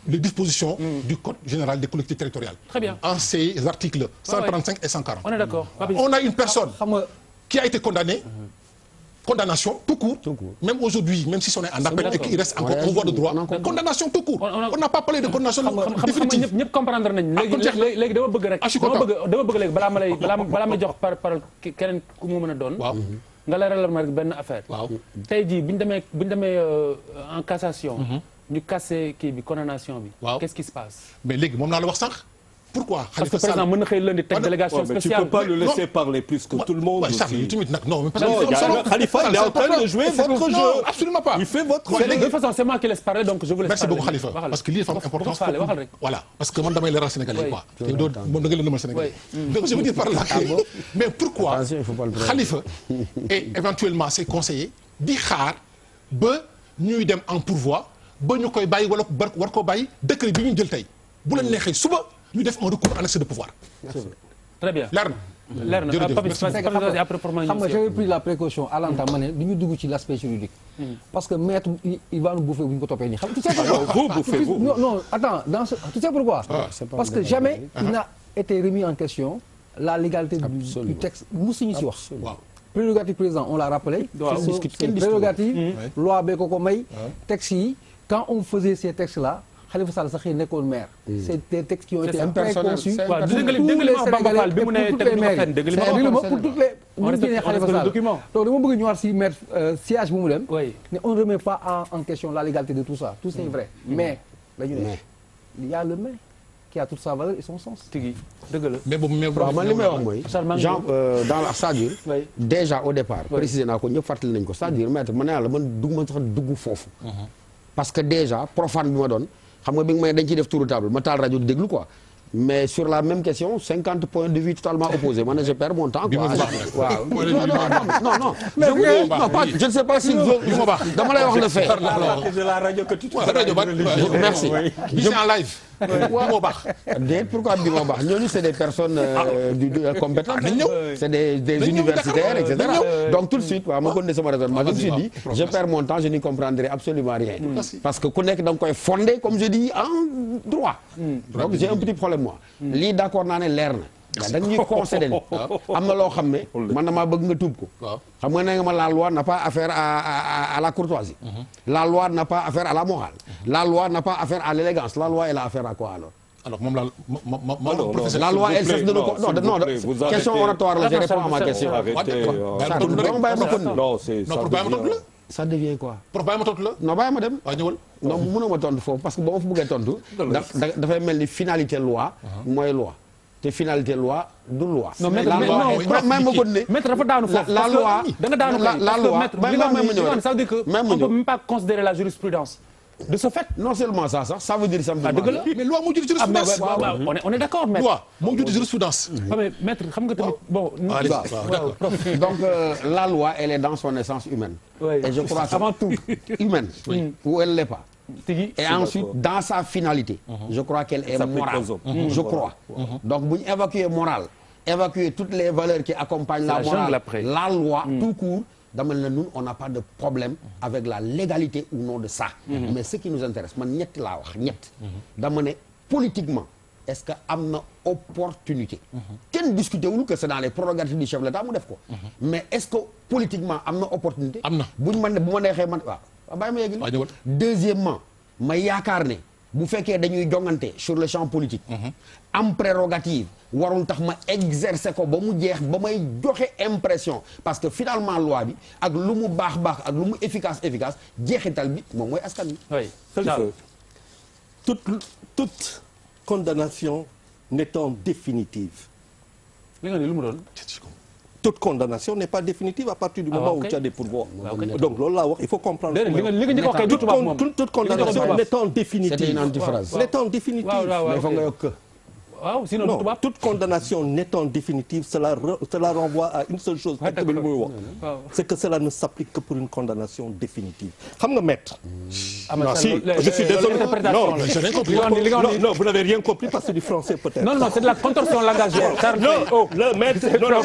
les dispositions du code général des collectivités territoriales en ces articles 135 et 140 on est d'accord on a une personne qui a été condamnée condamnation tout court même aujourd'hui même si on est en appel et qu'il reste encore en voie de droit condamnation tout court on n'a pas parlé de condamnation définitive ñëpp comprendre nañ léegi dama bëgg rek dama bëgg léegi balaa may jox parole keneen ku mu mën a doon nga leeralal ma rek benn affaire tey jii bu ñu demee en cassation ñu cassé kii bi condamnation bi qu'est-ce qui se passe mais léegi moom naa la wax sànq pourquoi parce que président mën na xëy lundi teg délégation spéciale. Tu peux pas le laisser parler plus que tout le monde. Non, Khalifa il est en train de jouer votre jeu. Absolument pas. Il fait votre jeu. De toute façon, c'est moi qui laisse parler donc je vous laisse parler. Merci beaucoup Khalifa. Parce que lii dafa am importance. Voilà, parce que man damay leeral Sénégalais quoi. Te doo moom da nga leen Sénégalais. Donc je veux dire par là que mais pourquoi Khalifa et éventuellement ses conseillers di xaar ba ñuy dem en pourvoi ba ñu koy bàyyi wala war koo bàyyi décret bi ñu jël tey bu leen neexee suba ñu def un recours en excès de pouvoir. Très bien. leer na. xam nga j'avais pris la précaution à l'entame ma ne du ñu dugg ci l'aspect juridique. parce que maître il va nous bouffer bu ñu ko toppee nii xam tu sais pourquoi non attends tu sais pourquoi parce que jamais il n'a été remis en question la légalité du texte musuñu ci wax. prérogative président on l'a rappelé. c'est prérogative. loi bee ko may. textes yi quand on faisait ces textes là. Khalifa Sall sax yi nekkoon maire. c'est des textes qui ont été préconçus pour tous les Sénégalais et pour toutes les maires. pour toutes les ñu génnee Khalifa Sall donc dama bëgg ñëwaat si maire siège bu mu dem. ne on ne remet pas en question la légalité de tout ça tout c'est vrai. mais dañu ne il y a le mais qui a toute sa valeur et son sens. tigi dëgg la. mais man li may wax mooy. genre dans la c'est-à-dire déjà au départ. précisé naa ko ñëpp fàttali nañ ko c'est-à-dire maître man naa la man dugg sax dugg foofu. parce que déjà profane bi ma doon. xam nga bi nga may dañ ciy def tour de table ma taal rajo di déglu quoi mais sur la même question 50 points de vue totalement opposés man je perds mon temps quoi. waaw non je ne sais pas si dama lay wax le fait. de la radio que tu merci. je en live. bi moo baax. déet pourquoi bi moo baax ñooñu c'est des personnes compétentes. c'est des universitaires et cetera. donc tout de suite waaw ma continuer sama raisonnement je me suis dit je perds mon temps je n'y comprendrai absolument rien. parce que ku nekk da nga koy fonder comme je dis en droit. donc j'ai un petit problème moi. lii d'accord naa ne leer na. mais da ñuy concéder ni am na loo xam ne man damaa bëgg nga tuub ko. xam nga ne nga ma la loi n'a pas affaire à la courtoisie. la loi n'a pas affaire à la morale. la loi n'a pas affaire à l'élégance la loi elle a affaire à quoi alors moom la loi elle cesse de non question oratoire la je réponds à ma question. ça devient quoi. prof bàyyi ma tontu la. non bàyyi ma dem. waaw ñëwal. non mënoo ma tontu foofu parce que ba ma fa bëggee tontu. dafay mel ni finalité loi. mooy loi. te finalité loi du loi. non mais maître dafa daanu foofu. la loi da nga daanu la loi ça veut dire que on peut même pas considérer la jurisprudence. de ce fait. non seulement ça sax ça veut dire simplement. dëgg la mais loi moo jur jurisprudence. on est d'accord maître. loi moo jur jurisprudence. mais maître xam nga tamit bon. donc la loi elle est dans son essence humaine. et je crois que avant tout humaine. ou elle l'est pas. et ensuite dans sa finalité. je crois qu'elle est morale. je crois. donc bu ñu évacuer morale. évacuer toutes les valeurs qui accompagnent la morale. la loi tout court. dama ne ñun on n'a pas de problème avec la légalité ou non de ça. mais ce qui nous intéresse man ñett laa wax ñett. dama ne politiquement est-ce que am na opportunité. kenn discuté wul que c'est dans les prérogatives du chef de l'État mu def ko. mais est-ce que politiquement am na opportunité. am na bu ma neexee man waaw bàyyi ma yeggali. deuxièmement ma yaakaar ne bu fekkee dañuy jongante sur le champ politique. am prérogative warul tax ma exercer ko ba mu jeex ba may joxe impression parce que finalement loi bi ak lu mu baax ak lu mu efficace jeexital bi moom mooy askan wi. oui toute condamnation n'étant définitive. li nga ne lu mu doon. toute condamnation n'est pas définitive à partir du moment où tu as des pourvois. donc loolu laa wax il faut comprendre. toute condamnation n'étant définitive. c'était une antiphrase. n'étant définitive. mais foog nga yokk. waaw sinon non toute condamnation n'étant définitive cela renvoie à une seule chose. bi lu muy wax c'est que cela ne s'applique que pour une condamnation définitive. xam nga maître. non si je suis désolé non vous n'avez rien compris parce que du français peut-être. non c'est de la contorsion langagière. non le maître non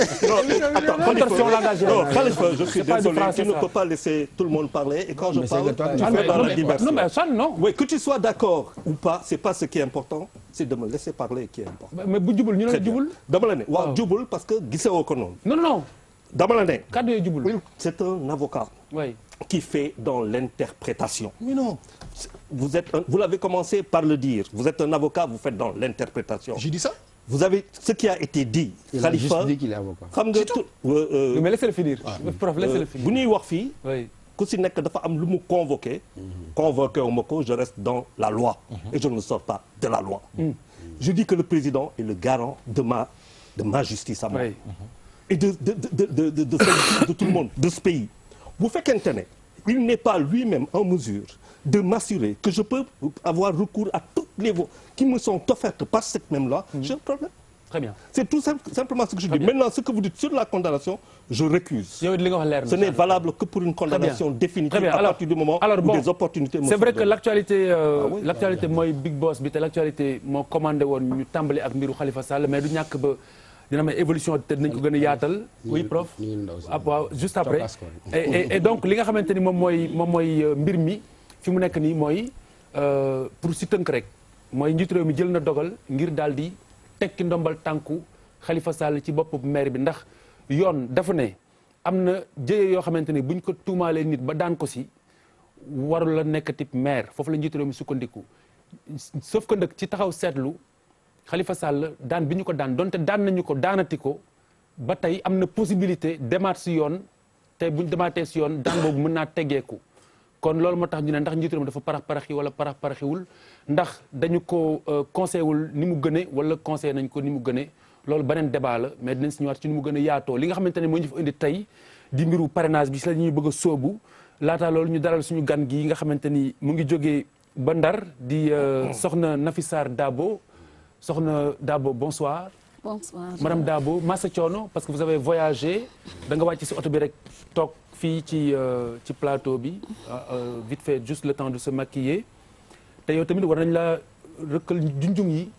attends contorsion langagière. non Khalifa je suis désolé tu ne peux pas laisser tout le monde parler et quand je parle tu fais dans la diversion. non mais ça non. oui que tu sois d'accord ou pas c'est pas ce qui est important c'est de me laisser parler qui est important. mais bu jubul ñu ne jubul. dama la ne waaw jubul parce que gisewoo ko noonu. non. dama la ne. kàddu yooyu jubul. c'est un avocat. oui. qui fait dans l'interprétation. mais non. vous l'avez commencé par le dire vous êtes un avocat vous faites dans l'interprétation. j'ai dit ça. vous avez ce qui a été dit. il Khalifa a juste dit qu'il est avocat. xam nga tout. mais laissez-le finir. prof laissez-le finir. bu ñuy wax fii. oui. ku si nekk dafa am lu mu convoqué. convoqué wu ma ko je reste dans la loi. et je ne sors pas de la loi. je dis que le président est le garant de ma justice à moi. Oui. et de tout le monde de ce pays. bu fekkente ne il n'est pas lui-même en mesure de m'assurer que je peux avoir recours à toutes les voies qui me sont offertes par cette même loi. J'ai un problème. Très bien. C'est tout simplement ce que je dis. Maintenant, ce que vous dites sur la condamnation, je récuse. yow li nga wax leer na. Ce n'est valable que pour une condamnation définitive à partir du moment où des opportunités me sont c'est vrai que données. l'actualité mooy big boss bi te l'actualité moo commandé woon ñu tàmbali ak mbiru Khalifa Sall mais du ñàkk ba dina may évolution te dinañ ko gën a yaatal. oui prof waaw juste après. et donc li nga xamante ni moom mooy mbir mi fi mu nekk nii mooy pour si tënk rek mooy njiitu réew mi jël na dogal ngir daal di tekki ndombal tànku Khalifa Sall ci boppu maire bi ndax yoon dafa ne am na jëye yoo xamante ni buñ ko tuumaalee nit ba daan ko si warul la nekk type maire foofu la njiitu réew mi sukkandiku sauf que nag ci taxaw seetlu Khalifa Sall daan bi ñu ko daan donte daan nañu ko daanati ko ba tey am na possibilité demaat si yoon te buñ demaatee si yoon daan boobu mën naa teggeeku kon loolu moo tax ñu ne ndax njiitu réew mi dafa parax-paraxi wala parax-paraxiwul ndax dañu ko conseillé wul ni mu gëne wala conseillé nañ ko ni mu gëne loolu beneen débat la mais dinañ si ñëwaat ci ni mu gën a yaatoo li nga xamante ne moo ñu fa indi tey di mbiru parrainage bi si la ñuy bëgg a sóobu laata loolu ñu dalal suñu gan gi nga xamante ni mu ngi jógee ba Ndar di soxna Nafissaar Dabo soxna Dabo bonsoir. Bonsoir. Madame Dabo massa coono parce que vous avez voyagé da nga wàcc si oto bi rek toog fii ci plateau bi vite fait juste le temps de se maquiller te yow tamit war nañ la rëkkal junjung yi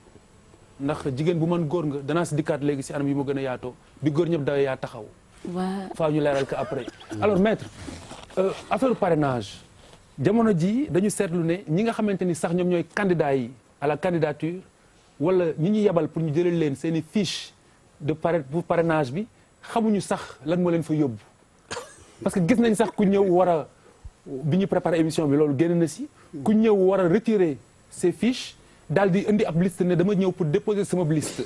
ndax jigéen bu mën góor nga danaa si dikkaat léegi si anam yi mu gën a yaatoo bi góor ñëpp dawee yaa taxaw. waaw faa ñu leeral ko après. alors maître affaire parrainage jamono ji dañu seetlu ne ñi nga xamante ni sax ñoom ñooy candidats yi à la candidature wala ñi ñu yebal pour ñu jëlee leen seen i fiche de pour parrainage bi xamuñu sax lan moo leen fa yóbbu parce que gis nañ sax ku ñëw war a bi ñu préparé émission bi loolu génn na si ku ñëw war a retirer ses fiches daal di indi ab liste ne dama ñëw pour déposer sama liste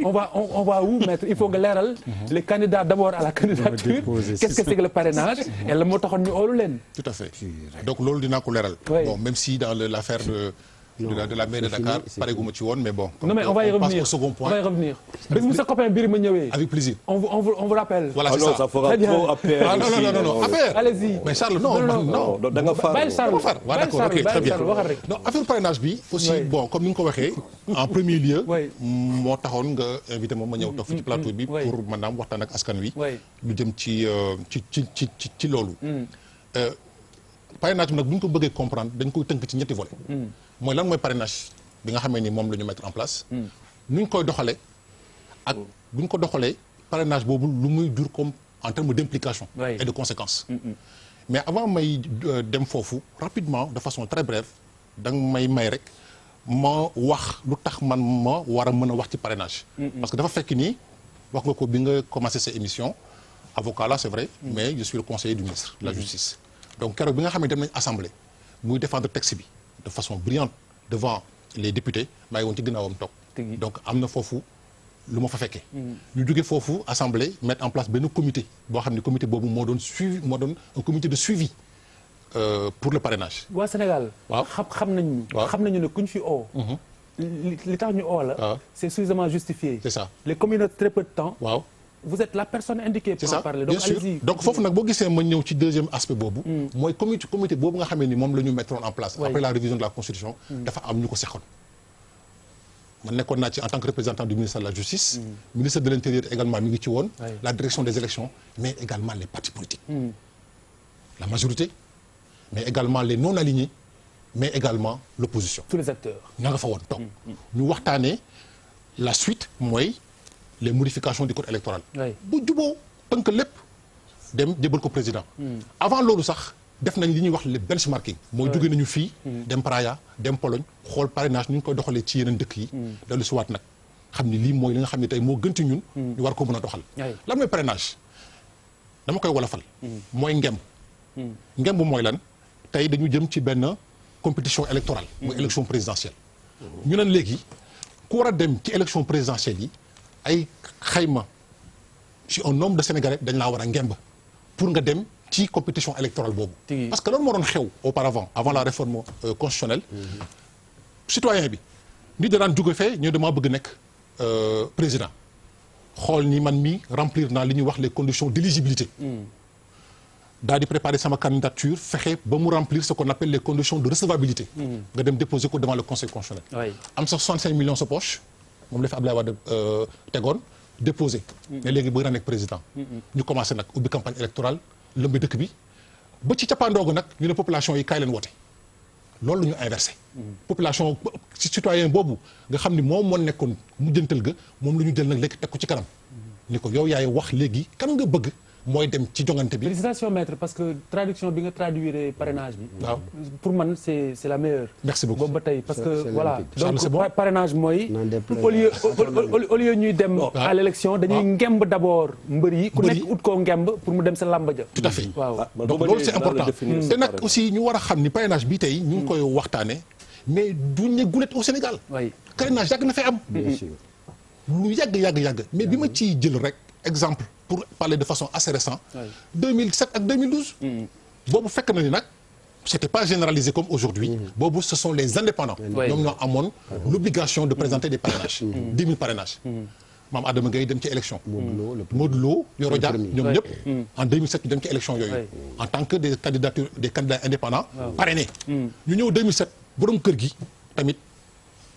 on va où maître il faut nga leeral les candidats d'abord à la candidature qu'est-ce que c'est que le parrainage et la moo taxoon ñu oolu leen. tout à fait donc loolu dinaa ko leeral. bon même si dans l'affaire de la mairie de Dakar pareeguma ci woon mais bon. non mais on va y revenir au second point. on va y revenir. bés bu sa copain Birima ñëwee. avec plaisir. on vous rappelle. voilà c'est ça. ça fera trop affaire. ah non affaire. allez-y. mais Charles non da nga far. bàyyi Charles waaw d'accord ok très bien waxal rek. non affaire parrainage bi. aussi bon comme ni nga ko waxee. en premier lieu. moo taxoon nga invité moom ma ñëw toog fi ci plateau bi. pour maanaam waxtaan ak askan wi. lu jëm ci loolu. parrainage bi nag bu ñu ko bëggee comprendre dañ koy tënk ci ñetti volets. mooy lan mooy parrainage bi nga xamee ni moom la ñu mettre en place. nu ñu koy doxalee ak bu ñu ko doxalee parrainage boobu lu muy dur comme en termes d'implication. et de conséquences. mais avant may dem foofu rapidement de façon très brève da nga may rek ma wax lu tax man ma war a mën a wax ci parrainage. parce que dafa fekk ni wax nga ko bi nga commencé sa émission avocat là c'est vrai. mais je suis le conseiller du ministre de la justice. donc keroog bi nga xam ne dem nañ assemblée muy défendre texte bi de façon brillante devant les députés maa ngi woon ci ginnaawam toog. donc am na foofu lu ma fa fekkee. ñu jógee foofu assemblée mettre en place benn comité boo xam ne comité boobu moo doon un comité de suivi pour le parrainage. waa Sénégal. waaw xam nañu ne kuñ fi oo. li tax ñu oo la. c'est suffisamment justifié. c'est ça les communautés très peu de temps. waaw. vous êtes la personne indiquée pour en parler. donc bien sûr donc foofu nag boo gisee ma ñëw ci deuxième aspect boobu. mooy comité boobu nga xamee ni moom la ñu mettre en place. après la révision de la constitution. dafa am ñu ko seqoon. man nekkoon naa ci en tant que représentant du ministère de la justice. Ministre de l'Intérieur également mi ngi ci woon. La direction des élections mais également les partis politiques. La majorité mais également les non alignés mais également l'opposition. Tous les acteurs. ña nga fa woon toog ñu waxtaanee la suite mooy les modifications du code électoral. bu juboo tënk lépp dem jébal ko président. avant loolu sax def nañ li ñuy wax le benchmarking. mooy jóge nañu fii. dem Praia dem Pologne xool parrainage ñu ngi koy doxalee ci yeneen dëkk yi. dellu si waat nag xam ni lii mooy li nga xam ne tey moo gën ci ñun. ñu war ko mën a doxal. lan mooy parrainage dama koy wolofal. mooy ngemb. ngemb mooy lan tey dañu jëm ci benn compétition électorale. mooy élection présidentielle. ñu ne léegi ku war a dem ci élection présidentielle yi ay xayma ci un nombre de Sénégalais dañ laa war a ngemb pour nga dem ci compétition électorale boobu. parce que loolu moo doon xew auparavant avant la réforme constitutionnelle. citoyen bi nit da daan jóge fee ñëw damaa bëgg nekk président xool ni man mi remplir naa li ñuy wax les conditions d'éligibilité. daal di préparer sama candidature fexe ba mu remplir ce qu'on appelle les conditions de recevabilité. nga dem déposer ko devant le conseil constitutionnel. am sa 65 millions sa poche moom la fi Abdoulaye Wade tegoon déposé. mais léegi bëgg naa nekk président. ñu commencé nag ubbi campagne électorale lëmbi dëkk bi ba ci cappaandoogu nag ñu ne population yi kaay leen wote loolu la ñu inversé. population ci citoyen boobu nga xam ni moom moo nekkoon mujjantal ga moom la ñu jël nag léegi teg ko ci kanam ni ko yow yaay wax léegi kan nga bëgg. mooy dem ci jongante bi. Félicitations maître parce que traduction bi nga traduire parrainage bi. waaw pour man c'est la meilleure. merci beaucoup boobu ba tey parce que voilà. donc parrainage mooy. au lieu ñuy dem. à l'élection dañuy ngemb d'abord mbër yi. ku nekk ut koo ngemb pour mu dem sa làmba ja. tout à fait waaw donc loolu c'est important. te nag aussi ñu war a xam ni parrainage bi tey ñu ngi koy waxtaane mais du ne gulet au Sénégal. oui parrainage yàgg na fay am. bien sûr lu yàgg mais bi ma ciy jël rek exemple. pour parler de façon assez récente. 2007 ak 2012. boobu fekk na ni nag c'était pas généralisé comme aujourd'hui. boobu ce sont les indépendants. ñoom ñoo amoon l'obligation de présenter des parrainages. 10 000 parrainages. Mame Adama Gueye dem ci élection. Modou Lo Yoro Dia ñoom ñëpp. en 2007 ñu dem ci élection yooyu. en tant que des candidats indépendants. parrainés. ñu ñëw 2007 borom kër gi tamit.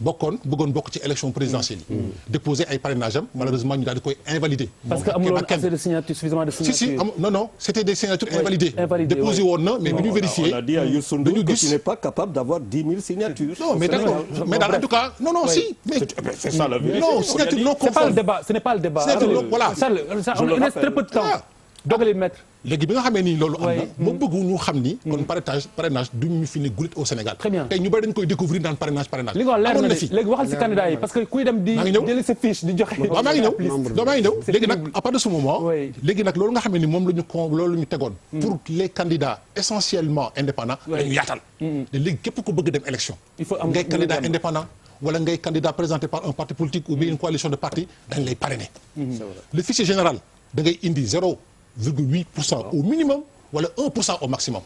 bëggoon bokk ci élection présidentielle yi. déposer ay parrainage am malheureusement ñu daal di koy invalider. parce que amuloon assez de signatures suffisamment de signatures. non c'était des signatures invalidées. déposé woon na mais bi ñu vérifié. on a dit à Youssou Ndour que tu n'es pas capable d'avoir 10 000 signatures. non mais d'accord mais dans en tout cas non si. mais c'est ça la vérité. non signature non conforme. ce n'est pas le débat. voilà on reste très peu de temps. dogali maître. léegi bi nga xamee ni loolu am na ba bëgg ñu xam ni kon parrainage duñ ñu fi ne gulet au Sénégal. très bien tey ñu bari dañ koy découvrir dans parrainage li nga wax leer na fi léegi waxal ci candidat yi parce que kuy dem di jëli sa fiche di joxe. waaw maa ngi ñëw léegi nag à partir de ce moment léegi nag loolu nga xamee ni moom loolu ñu tegoon pour les candidats essentiellement indépendants la ñu yaatal te léegi képp ku bëgg dem élection ngay candidat indépendant wala ngay candidat présenté par un parti politique ou bien une coalition de partis dañ lay parrainer le fichier général da ngay indi 0,8% au minimum wala 1% au maximum.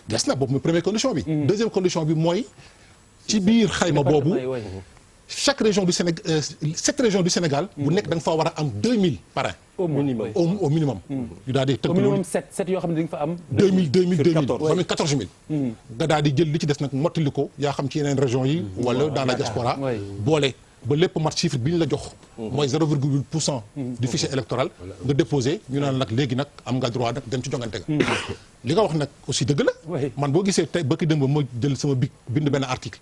des na boobu mooy première condition bi. deuxième condition bi mooy ci biir xayma boobu chaque région du Sénégal 7 régions du Sénégal. bu nekk da nga faa war a am 2000 parrains. au minimum au minimum. ñu daal di tënk au minimum 7 yoo xam ne dañ fa am. 2000 ba muy 14000. nga daal di jël li ci des nag mottali ko yaa xam ci yeneen régions yi. wala dans la diaspora boole. ba lépp mat chiffre bi ñu la jox. mooy 0,8% du fichier électoral. nga déposé ñu naan nag léegi nag am nga droit nag dem ci jongante ga. li nga wax nag aussi dëgg la. man boo gisee tey bëkki démb ma jël sama bic bind benn article.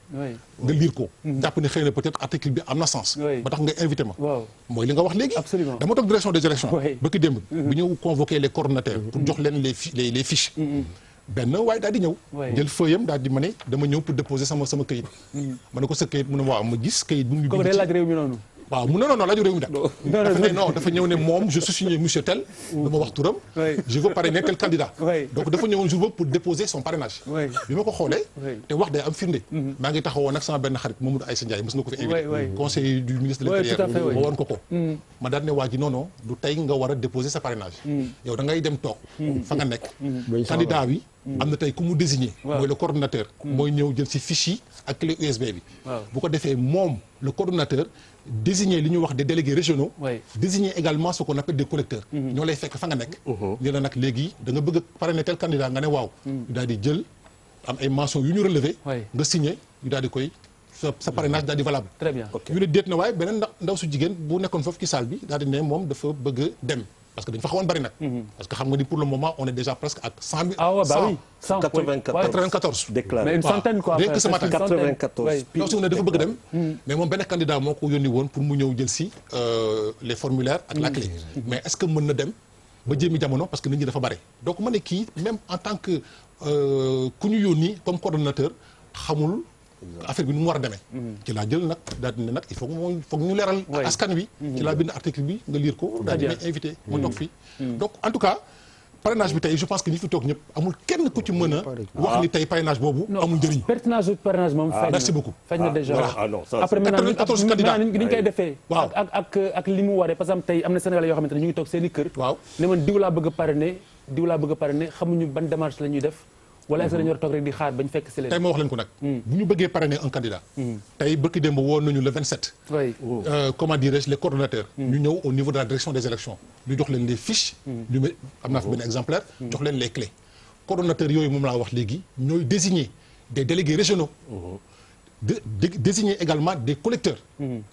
nga lire ko. jàpp ne xëy na peut-être article bi am na sens. ba tax nga invité ma. mooy li nga wax léegi. absolument dama toog direction des élections. bëkki démb. bi ñu convoqué les coordonnateurs. pour jox leen les fiches. benn waaye daal di ñëw jël feuillam daal di ma ne dama ñëw pour déposer sama këyit ma ne ko sa këyit mu ne waaw ma gis këyit bu mu ko laaj réew mi noonu waaw mu ne non laaju réew mi dafa ñëw ne moom je suis signé monsieur tel dama wax turam je veux parrainer tel candidat donc dafa ñëwoon jour boobu pour déposer son parrainage bi ma ko xoolee te wax day am firnde maa ngi taxawoon nag sama benn xarit Mamadou Aïssa Ndiaye mës na ko fi invité conseiller du ministre de l'Intérieur ma woon ko ma daal ne waa ji non du tey nga war a déposer sa parrainage yow da ngay dem toog fa nga nekk candidat bi am na tey ku mu désigné mooy le coordonnateur mooy ñëw jël ci fiche yi ak clé USB bi bu ko defee moom le coordonnateur désigner li ñuy wax des délégués régionaux désigner également ce qu'on appelle des collecteurs ñoo lay fekk fa nga nekk ni la nag léegi da nga bëgg a parrainer tel candidat nga ne waaw ñu daal di jël am ay mentions yu ñu relevé nga signé ñu daal di koy sa parrainage daal di valable. très bien ñu ne déet na waaye beneen ndaw su jigéen bu nekkoon foofu ci salle bi daal di ne moom dafa bëgg a dem parce que dañu fa xawoon bari nag. parce que xam nga ni pour le moment on est déjà presque à 100 000. ah ouais, bah oui 94 déclaré. mais une centaine quoi. rien que ce matin 94. ndaw si ne dafa bëgg a dem. mais moom benn candidat moo ko yónni woon pour mu ñëw jël si les formulaires ak la clé. mais est-ce que mën na dem ba jéemi jamono parce que nit ñi dafa bari donc ma ne kii même en tant que ku ñu yónni comme coordonnateur xamul. affaire bi nu mu war a demee. ci laa jël nag daal di ne nag il faut ñu leeral. askan wi. ci laa bind article bi nga lire ko. daal di may invité ma toog fii. donc en tout cas parrainage bi tey je pense que ñi fi toog ñëpp amul kenn ku ci mën a. wax ni tey parrainage boobu. amul njëriñ pertinence parrainage moom. feeñ na merci beaucoup. feeñ na déjà après 94 candidats ni ñu koy defee. waaw ak li mu waree par exemple tey am na Sénégalais yoo xamante ne ñu ngi toog seen i kër. waaw ne man diw laa bëgg a parrainer xamuñu ban démarche la ñuy def. wala est-ce que dañu war a toog rek di xaar bañ fekk si leen. tey ma wax leen ko nag. bu ñu bëggee parrainer un candidat. tey bëkk démb woon nañu le 27. oui comment dirais-je les coordonnateurs. ñu ñëw au niveau de la direction des élections ñu jox leen les fiches. ñu am naa fi benn exemplaire. jox leen les clés. coordonnateurs yooyu moom laa wax léegi ñooy désigner des délégués régionaux. désigner également des collecteurs.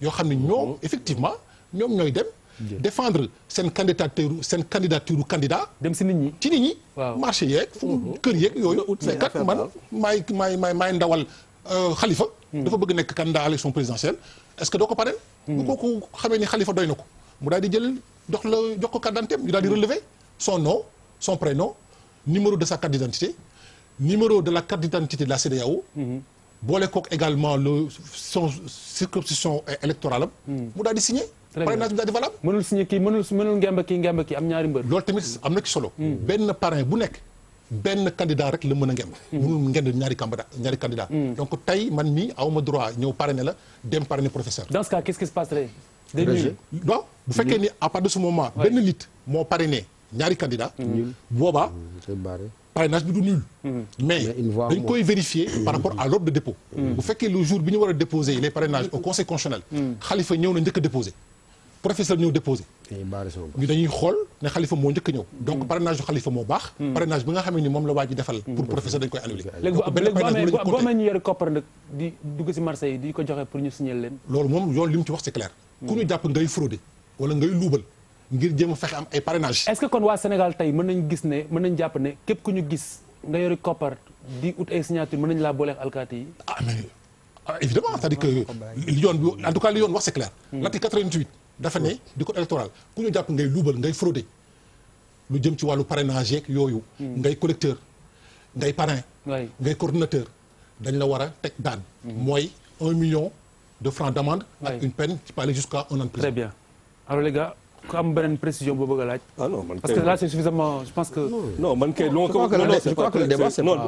yoo xam ne ñoom effectivement ñoom ñooy dem. défendre seen candidature candidat. dem si nit ñi ci nit ñi. waaw marché yeeg fu kër yeeg yooyu. mais kat man maay ndawal Khalifa. dafa bëgg nekk candidat à l'élection présidentielle est-ce que doo ko pareel. bu kooku xamee ni Khalifa doy na ko mu daal di jël jox ko carte d'identité ñu daal di relever son nom son prénom numéro de sa carte d'identité numéro de la carte d'identité de la CEDEAO. boole kook également son circonscription électorale am. mu daal di signer. parrainage bi daal di valable. mënul signé kii mënul ngemb kii am ñaari mbër. loolu tamit am na ci solo. benn parrain bu nekk benn candidat rek la mën a ngemb. mënul ngend ñaari candidat donc tey man mii awma droit ñëw parrainer la dem parrainer professeur. dans ce cas qu'est-ce qui se passerait. day nul waaw bu fekkee ni à partir de ce moment. benn nit moo parrainé ñaari candidat boobaa. parrainage bi du nul. mais dañ koy vérifier par rapport à l'ordre de dépôt. bu fekkee le jour bi ñu war a déposer les parrainages au conseil constitutionnel. Khalifa ñëw na njëkk a déposer. professeur ñëw déposé ñu dañuy xool ne Khalifa moo njëkk a ñëw donc parrainage yu Khalifa moo baax parrainage bi nga xamee ni moom la waa ji defal pour professeur dañ koy annulé léegi bu amee ñu yore koppar nag di dugg ci marché yi di ko joxe pour ñu signer leen loolu moom yoon li mu ci wax c'est clair ku ñu jàpp ngay frauder wala ngay luubal ngir jéem a fexe am ay parrainage est-ce que kon waa Sénégal tey mën nañ jàpp ne képp ku ñu gis nga yore koppar di ut ay signature mën nañ laa booleex alkaati yi évidemment c'est-à-dire que yoon bi en tout cas li yoon wax c'est clair l'article 88 dafa ne di code électoral ku ñu jàpp ngay luubal ngay frauder lu jëm ci wàllu parrainage yeeg yooyu ngay collecteur ngay parrain ngay coordonnateur dañ la war a teg daan mooy 1 million de francs d'amende ak une peine qui peut aller jusqu'à 1 an de prison. Très bien alors les gars ku am beneen précision boo bëgg a laaj parce que là c'est suffisamment je pense que non man kay je crois que le débat c'est man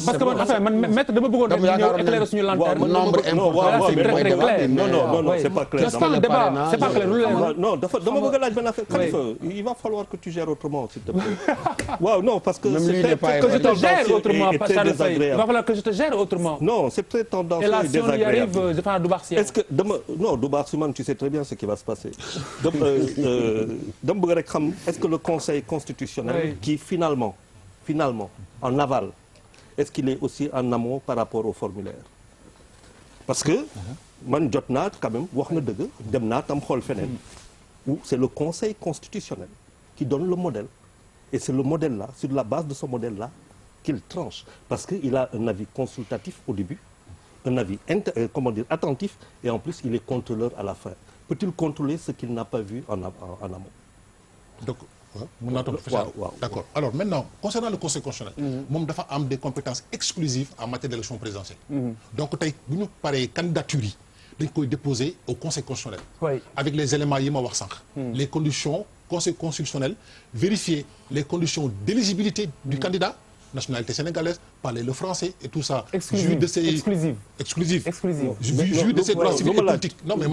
parce que man enfin man maître dama bëggoon rek ñëw éclairer suñu lanterne. nombre important c'est très clair. non c'est pas clair. c'est pas un débat c'est pas clair. non dafa dama bëgg a laaj benn affaire. Khalifa il va falloir que tu gères autrement s'il te plaît. waaw non parce que que je te gère autrement il va falloir que je te gère autrement. non c'est très tendance et là si on y arrive je pense du baax si est-ce que dama non du baax si man tu sais très bien ce qui va se passer. dama bëgg rek xam est-ce que le conseil constitutionnel qui finalement en aval est-ce qu'il est aussi en amont par rapport au formulaire parce que man jot naa quand même wax na dëgg dem naa tam xool feneen où c'est le conseil constitutionnel qui donne le modèle et c'est le modèle là sur la base de ce modèle là qu'il tranche parce que il a un avis consultatif au début un avis attentif et en plus il est contrôleur à la fin peut-il contrôler ce qu'il n'a pas vu en amont donc mën naa toog d'accord alors maintenant concernant le conseil constitutionnel moom dafa am des compétences exclusives en matière d'élection présidentielle donc tey bu ñu paree candidature yi dañ koy déposer au conseil constitutionnel avec les éléments yi ma wax sànq les conditions conseil constitutionnel vérifier les conditions d'éligibilité du candidat nationalité sénégalaise parler le français et tout ça exclusive jouir de ses droits civils et politiques non mais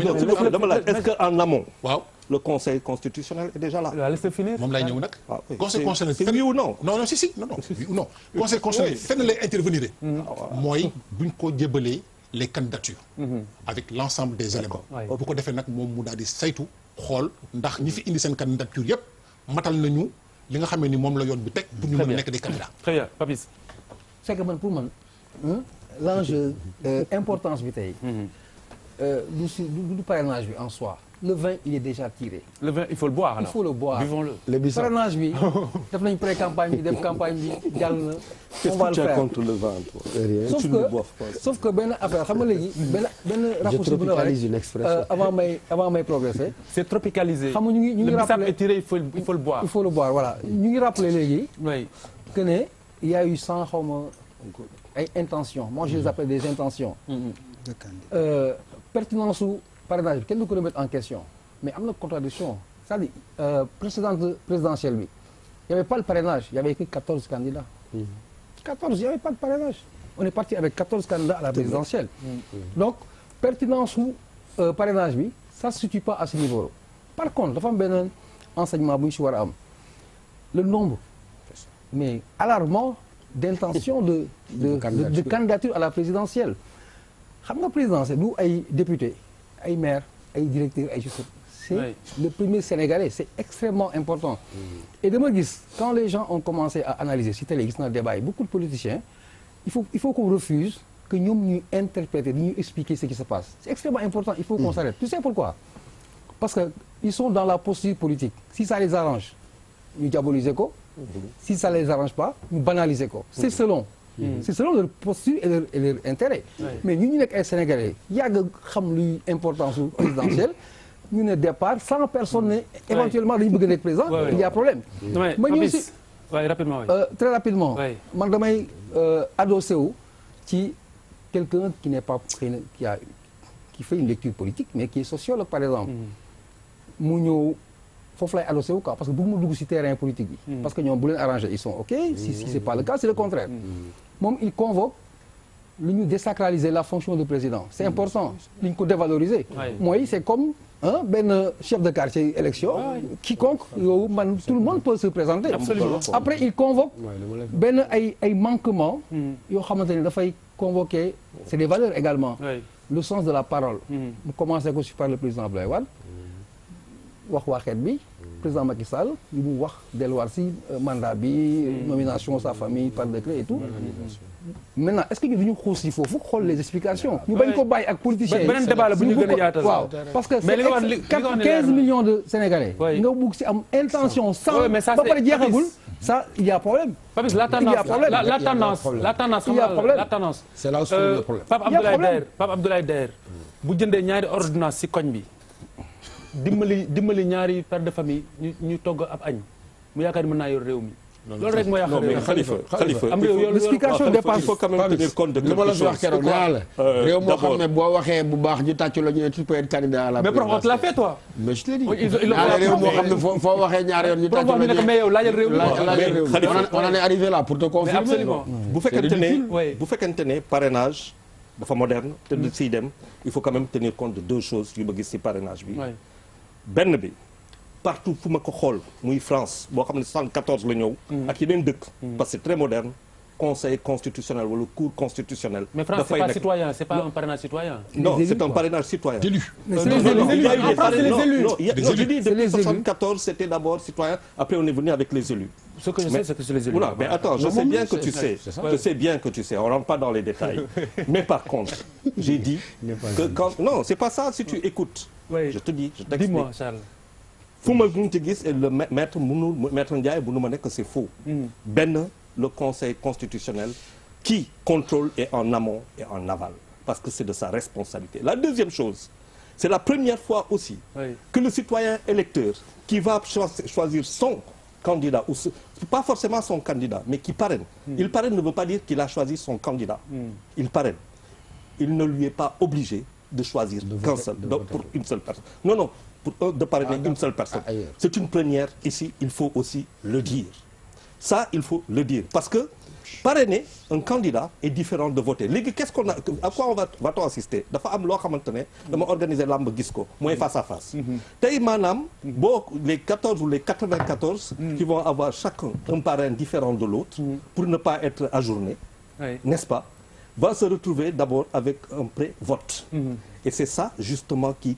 dama laaj est-ce que en amont waaw le conseil constitutionnel est déjà là. laissez finir. moom lay ñëw nag. conseil constitutionnel c'est oui ou non. non si non conseil constitutionnel fenn lay intervenir. mooy buñ ko jébalee les candidatures. avec l'ensemble des éléments. bu ko defee nag moom mu daal di saytu xool ndax ñi fi indi seen candidature yëpp matal nañu li nga xamee ni moom la yoon bi teg. pour ñu mën a nekk des candidats. très bien Papis. c'est que man pour man l'enjeu importance bi tey. du parrainage bi en soi. Le vin il est déjà tiré. Le vin il faut le boire alors. Il faut le boire. Vivons-le. Parrainage bi def nañ pré-campagne bi def campagne bi jàll na. on va le faire. contre le vin toi. sauf que benn affaire xam nga léegi. benn raccourci bu la wax avant may progresser. C'est tropicalisé. xam nga ñu ngi le rappeler bissap est tiré il faut le boire. Il faut le boire voilà ñu ngi rappeler léegi. oui que ne il y a eu 100 xaw ma ay intentions moi je les appelle des intentions. Pertinence su parrainage bi kenn du ko remettre en question mais am na contradiction c'est-à-dire présidentielle bi il y avait pas le parrainage il y avait que 14 candidats. 14 il y avait pas de parrainage on est parti avec 14 candidats à la présidentielle. Donc pertinence su parrainage bi ça se situe pas à ce niveau. Par contre dafa am benn enseignement bu ñu si war a am le nombre mais alarmant d'intention de candidature à la présidentielle. xam nga présidentielle du ay député ay maire ay directeur ay chef c'est le premier Sénégalais c'est extrêmement important et dama gis quand les gens ont commencé à analyser si télé gis na débat yi beaucoup de politiciens il faut qu'on refuse que ñoom ñuy interpréter di ñuy expliquer ce qui se passe c'est extrêmement important il faut qu'on s'arrête tu sais pourquoi parce que ils sont dans la posture politique si ça les arrange ñu diaboliser ko si ça les arrange pas ñu banaliser ko c'est selon leur posture et leur intérêt. Mais ñu nekk ay Sénégalais yàgg xam luy importance su présidentielle ñu ne départ 100 personnes ne éventuellement dañu bëgg nekk président. Il y a problème. ma ñëw si rapidement très rapidement. man damay adossé wu ci quelqu'un qui n'est pas xëy na qui fait une lecture politique mais qui est sociologue par exemple. mu ñëw foofu lay adossé wu quoi parce que bëgg mu dugg si terrain politique bi. parce que ñoom bu leen arrangé ils sont ok si c'est pas le cas c'est le contraire. moom il convoque lu ñu désacraliser la fonction de président c'est important lu ñu ko dévaloriser mooy c'est comme benn chef de quartier élection quiconque yow man tout le monde peut se présenter. Absolument. Après il convoque benn ay manquements yoo xamante ne dafay convoquer c'est des valeurs également le sens de la parole mu commencé ko par le président Abdoulaye Wade wax waxeet bi président Macky Sall li mu wax delluwaat si mandat bi nomination sa famille par décret et tout maintenant est-ce que ñu duñu xuus si foofu xool les explications ñu bañ ko bàyyi ak politiciens yi beneen débat la bu ñu gën a yaatal waaw parce que c'est 15 millions de Sénégalais nga bugg si am intention sans ba pare jeexagul ça il y a problème. Papis la tendance c'est là où se trouve le problème. Pape Abdoulaye Der bu jëndee ñaari ordonnance si koñ bi dimbali ñaari père de famille ñu togg ab añ mu yaakaar ni mën naa yor réew mi. loolu rek moo yàq réew mi Khalifa am réew l'explication dépasse. il faut quand même tenir compte de li ma la wax keroog naa la réew moo xam ne boo waxee bu baax ñu tàcc la ñu ne tu peux être candidat à la mais on te l'a fait toi. mais je te dis réew moo xam ne foo waxee ñaari yoon ñu tàcc la ñu mais yow laajal réew mi on en est arrivé là pour te confirmer. Absolument. bu fekkente ne parrainage dafa moderne te du siy dem il faut quand même tenir compte de deux choses yu ma gis ci parrainage bi. benn bi partout fu ma ko xool muy France boo xam ne 74 la ñëw. ak yeneen dëkk. parce que c'est très moderne. conseil constitutionnel wala cour constitutionnelle. mais France c'est pas citoyen c'est pas un parrainage citoyen. non c'est un parrainage citoyen. d'élus. Non, je dis depuis 74 c'était d'abord citoyen après on est venu avec les élus. Ce que je sais c'est que c'est les élus. Voilà, mais attends, je sais bien que tu sais. Je sais bien que tu sais. On rentre pas dans les détails. Mais par contre, j'ai dit que quand non, c'est pas ça si tu écoutes. Oui. Je te dis, je t'explique. Dis-moi, Charles. fu ma gunte gis et le maître Ndiaye bu nu ma nekk c'est faux. Benn le Conseil constitutionnel qui contrôle et en amont et en aval parce que c'est de sa responsabilité. La deuxième chose, c'est la première fois aussi que le citoyen électeur qui va choisir son candidat ou pas forcément son candidat mais qui parraine. Il parraine ne veut pas dire qu'il a choisi son candidat. Il parraine. Il ne lui est pas obligé de choisir qu'un seul pour une seule personne. Non, de parrainer une seule personne. C'est une première ici, il faut aussi le dire. Ça, il faut le dire parce que parrainer un candidat est différent de voter. Léegi qu'est-ce qu'on a à quoi va-t-on assister dafa am loo xamante ne dama organiser lamb gis ko mooy face à face. Tey maanaam boo les 14 ou les 94 qui vont avoir chacun un parrain différent de l'autre pour ne pas être ajourné, n'est-ce pas, va se retrouver d'abord avec un pré-vote. Et c'est ça justement qui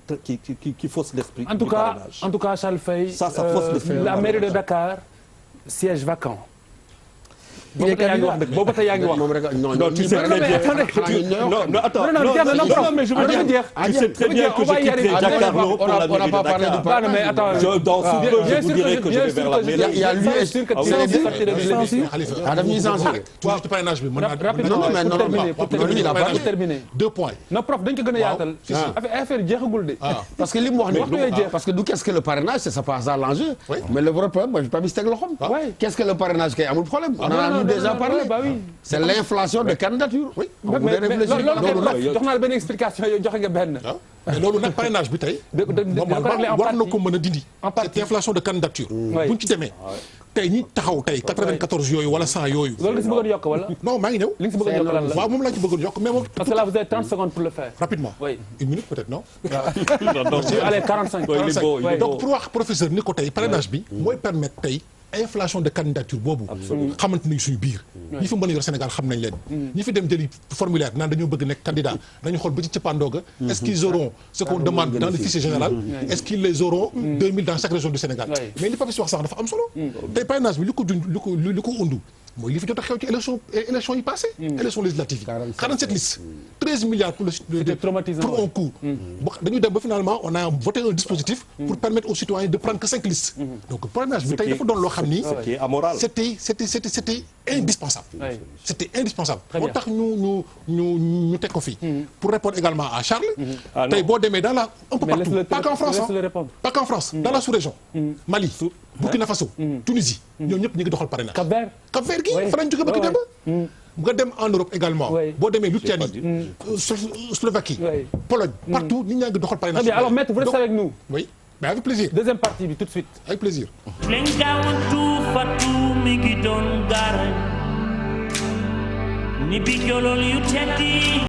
fausse l'esprit du parrainage. En tout cas, Charles Faye, ça fausse l'esprit. La mairie de Dakar, siège vacant. il est candidat boobu tey yaa ngi wax. non tu sais très bien. non attends non mais je veux dire tu sais très bien que je quitterai Jakaarlo pour la mairie de Dakar. mais attends dans sous peu je vous dirai que je vais vers la mairie. Il y a lui daf ñuy censuré. toujours ci parrainage bi mën naa. rapidement pour terminer. 2 points. non prof dañ ko gën a yaatal. affaire jeexagul de. parce que li mu wax ni parce que du qu'est-ce que le parrainage c'est pas ça l'enjeu. mais le vrai problème mooy Papis teg loxoom. qu'est-ce que le parrainage kay amul problème. on en a déjà parlé. c'est l'inflation de candidature. oui mais loolu jox naa la benn explication yow joxe nga benn. mais loolu nag parrainage bi tey. war na ko mën a dindi. cette inflation de candidature. buñ ci demee. tey ñi taxaw tey 94 yooyu wala 100 yooyu. loolu nga si bëggoon yokk wala. non maa ngi ñëw. li nga si bëggoon yokk lan la waaw moom laa ci bëggoon yokk mais moom. parce que là vous avez 30 secondes pour le faire. rapidement. oui 1 minute peut-être non. allez 45. donc pour wax professeur ni ko tey parrainage bi. mooy permettre tey. inflation de candidature boobu. xamante nañu suñu biir. ñi fi mën a yor Sénégal xam nañ leen. ñi fi dem jëli formulaire naan dañoo bëgg nekk candidat dañu xool ba ci cëppaandooga. est-ce qu'ils auront ce qu'on demande dans le fichier général. est-ce qu'ils les auront 2000 dans chaque région du Sénégal. mais li Papis wax sax dafa am solo. tey parrainage bi li ko undu mooy li fi jot a xew ci élection yi passé élection législative yi 47 listes 13 milliards pour un coup dañu dem ba finalement on a voté un dispositif pour permettre aux citoyens de prendre que 5 listes donc parrainage bi tey dafa doon loo xam ni c'était indispensable c'était indispensable moo tax ñu teg ko fii pour répondre également à Charles tey boo demee dans la un peu partout pas qu'en France dans la sous-région Mali Burkina Faso Tunisie ñoom ñëpp ñu ngi doxal parrainage Cap-Vert gi fa lañ jóge ba ki dem nga dem en Europe également boo demee Lituanie Slovaquie Pologne partout nit ñaa ngi doxal parrainage. Très bien, alors maître vous restez avec nous. Oui, mais avec plaisir. Deuxième partie bi tout de suite. Avec plaisir.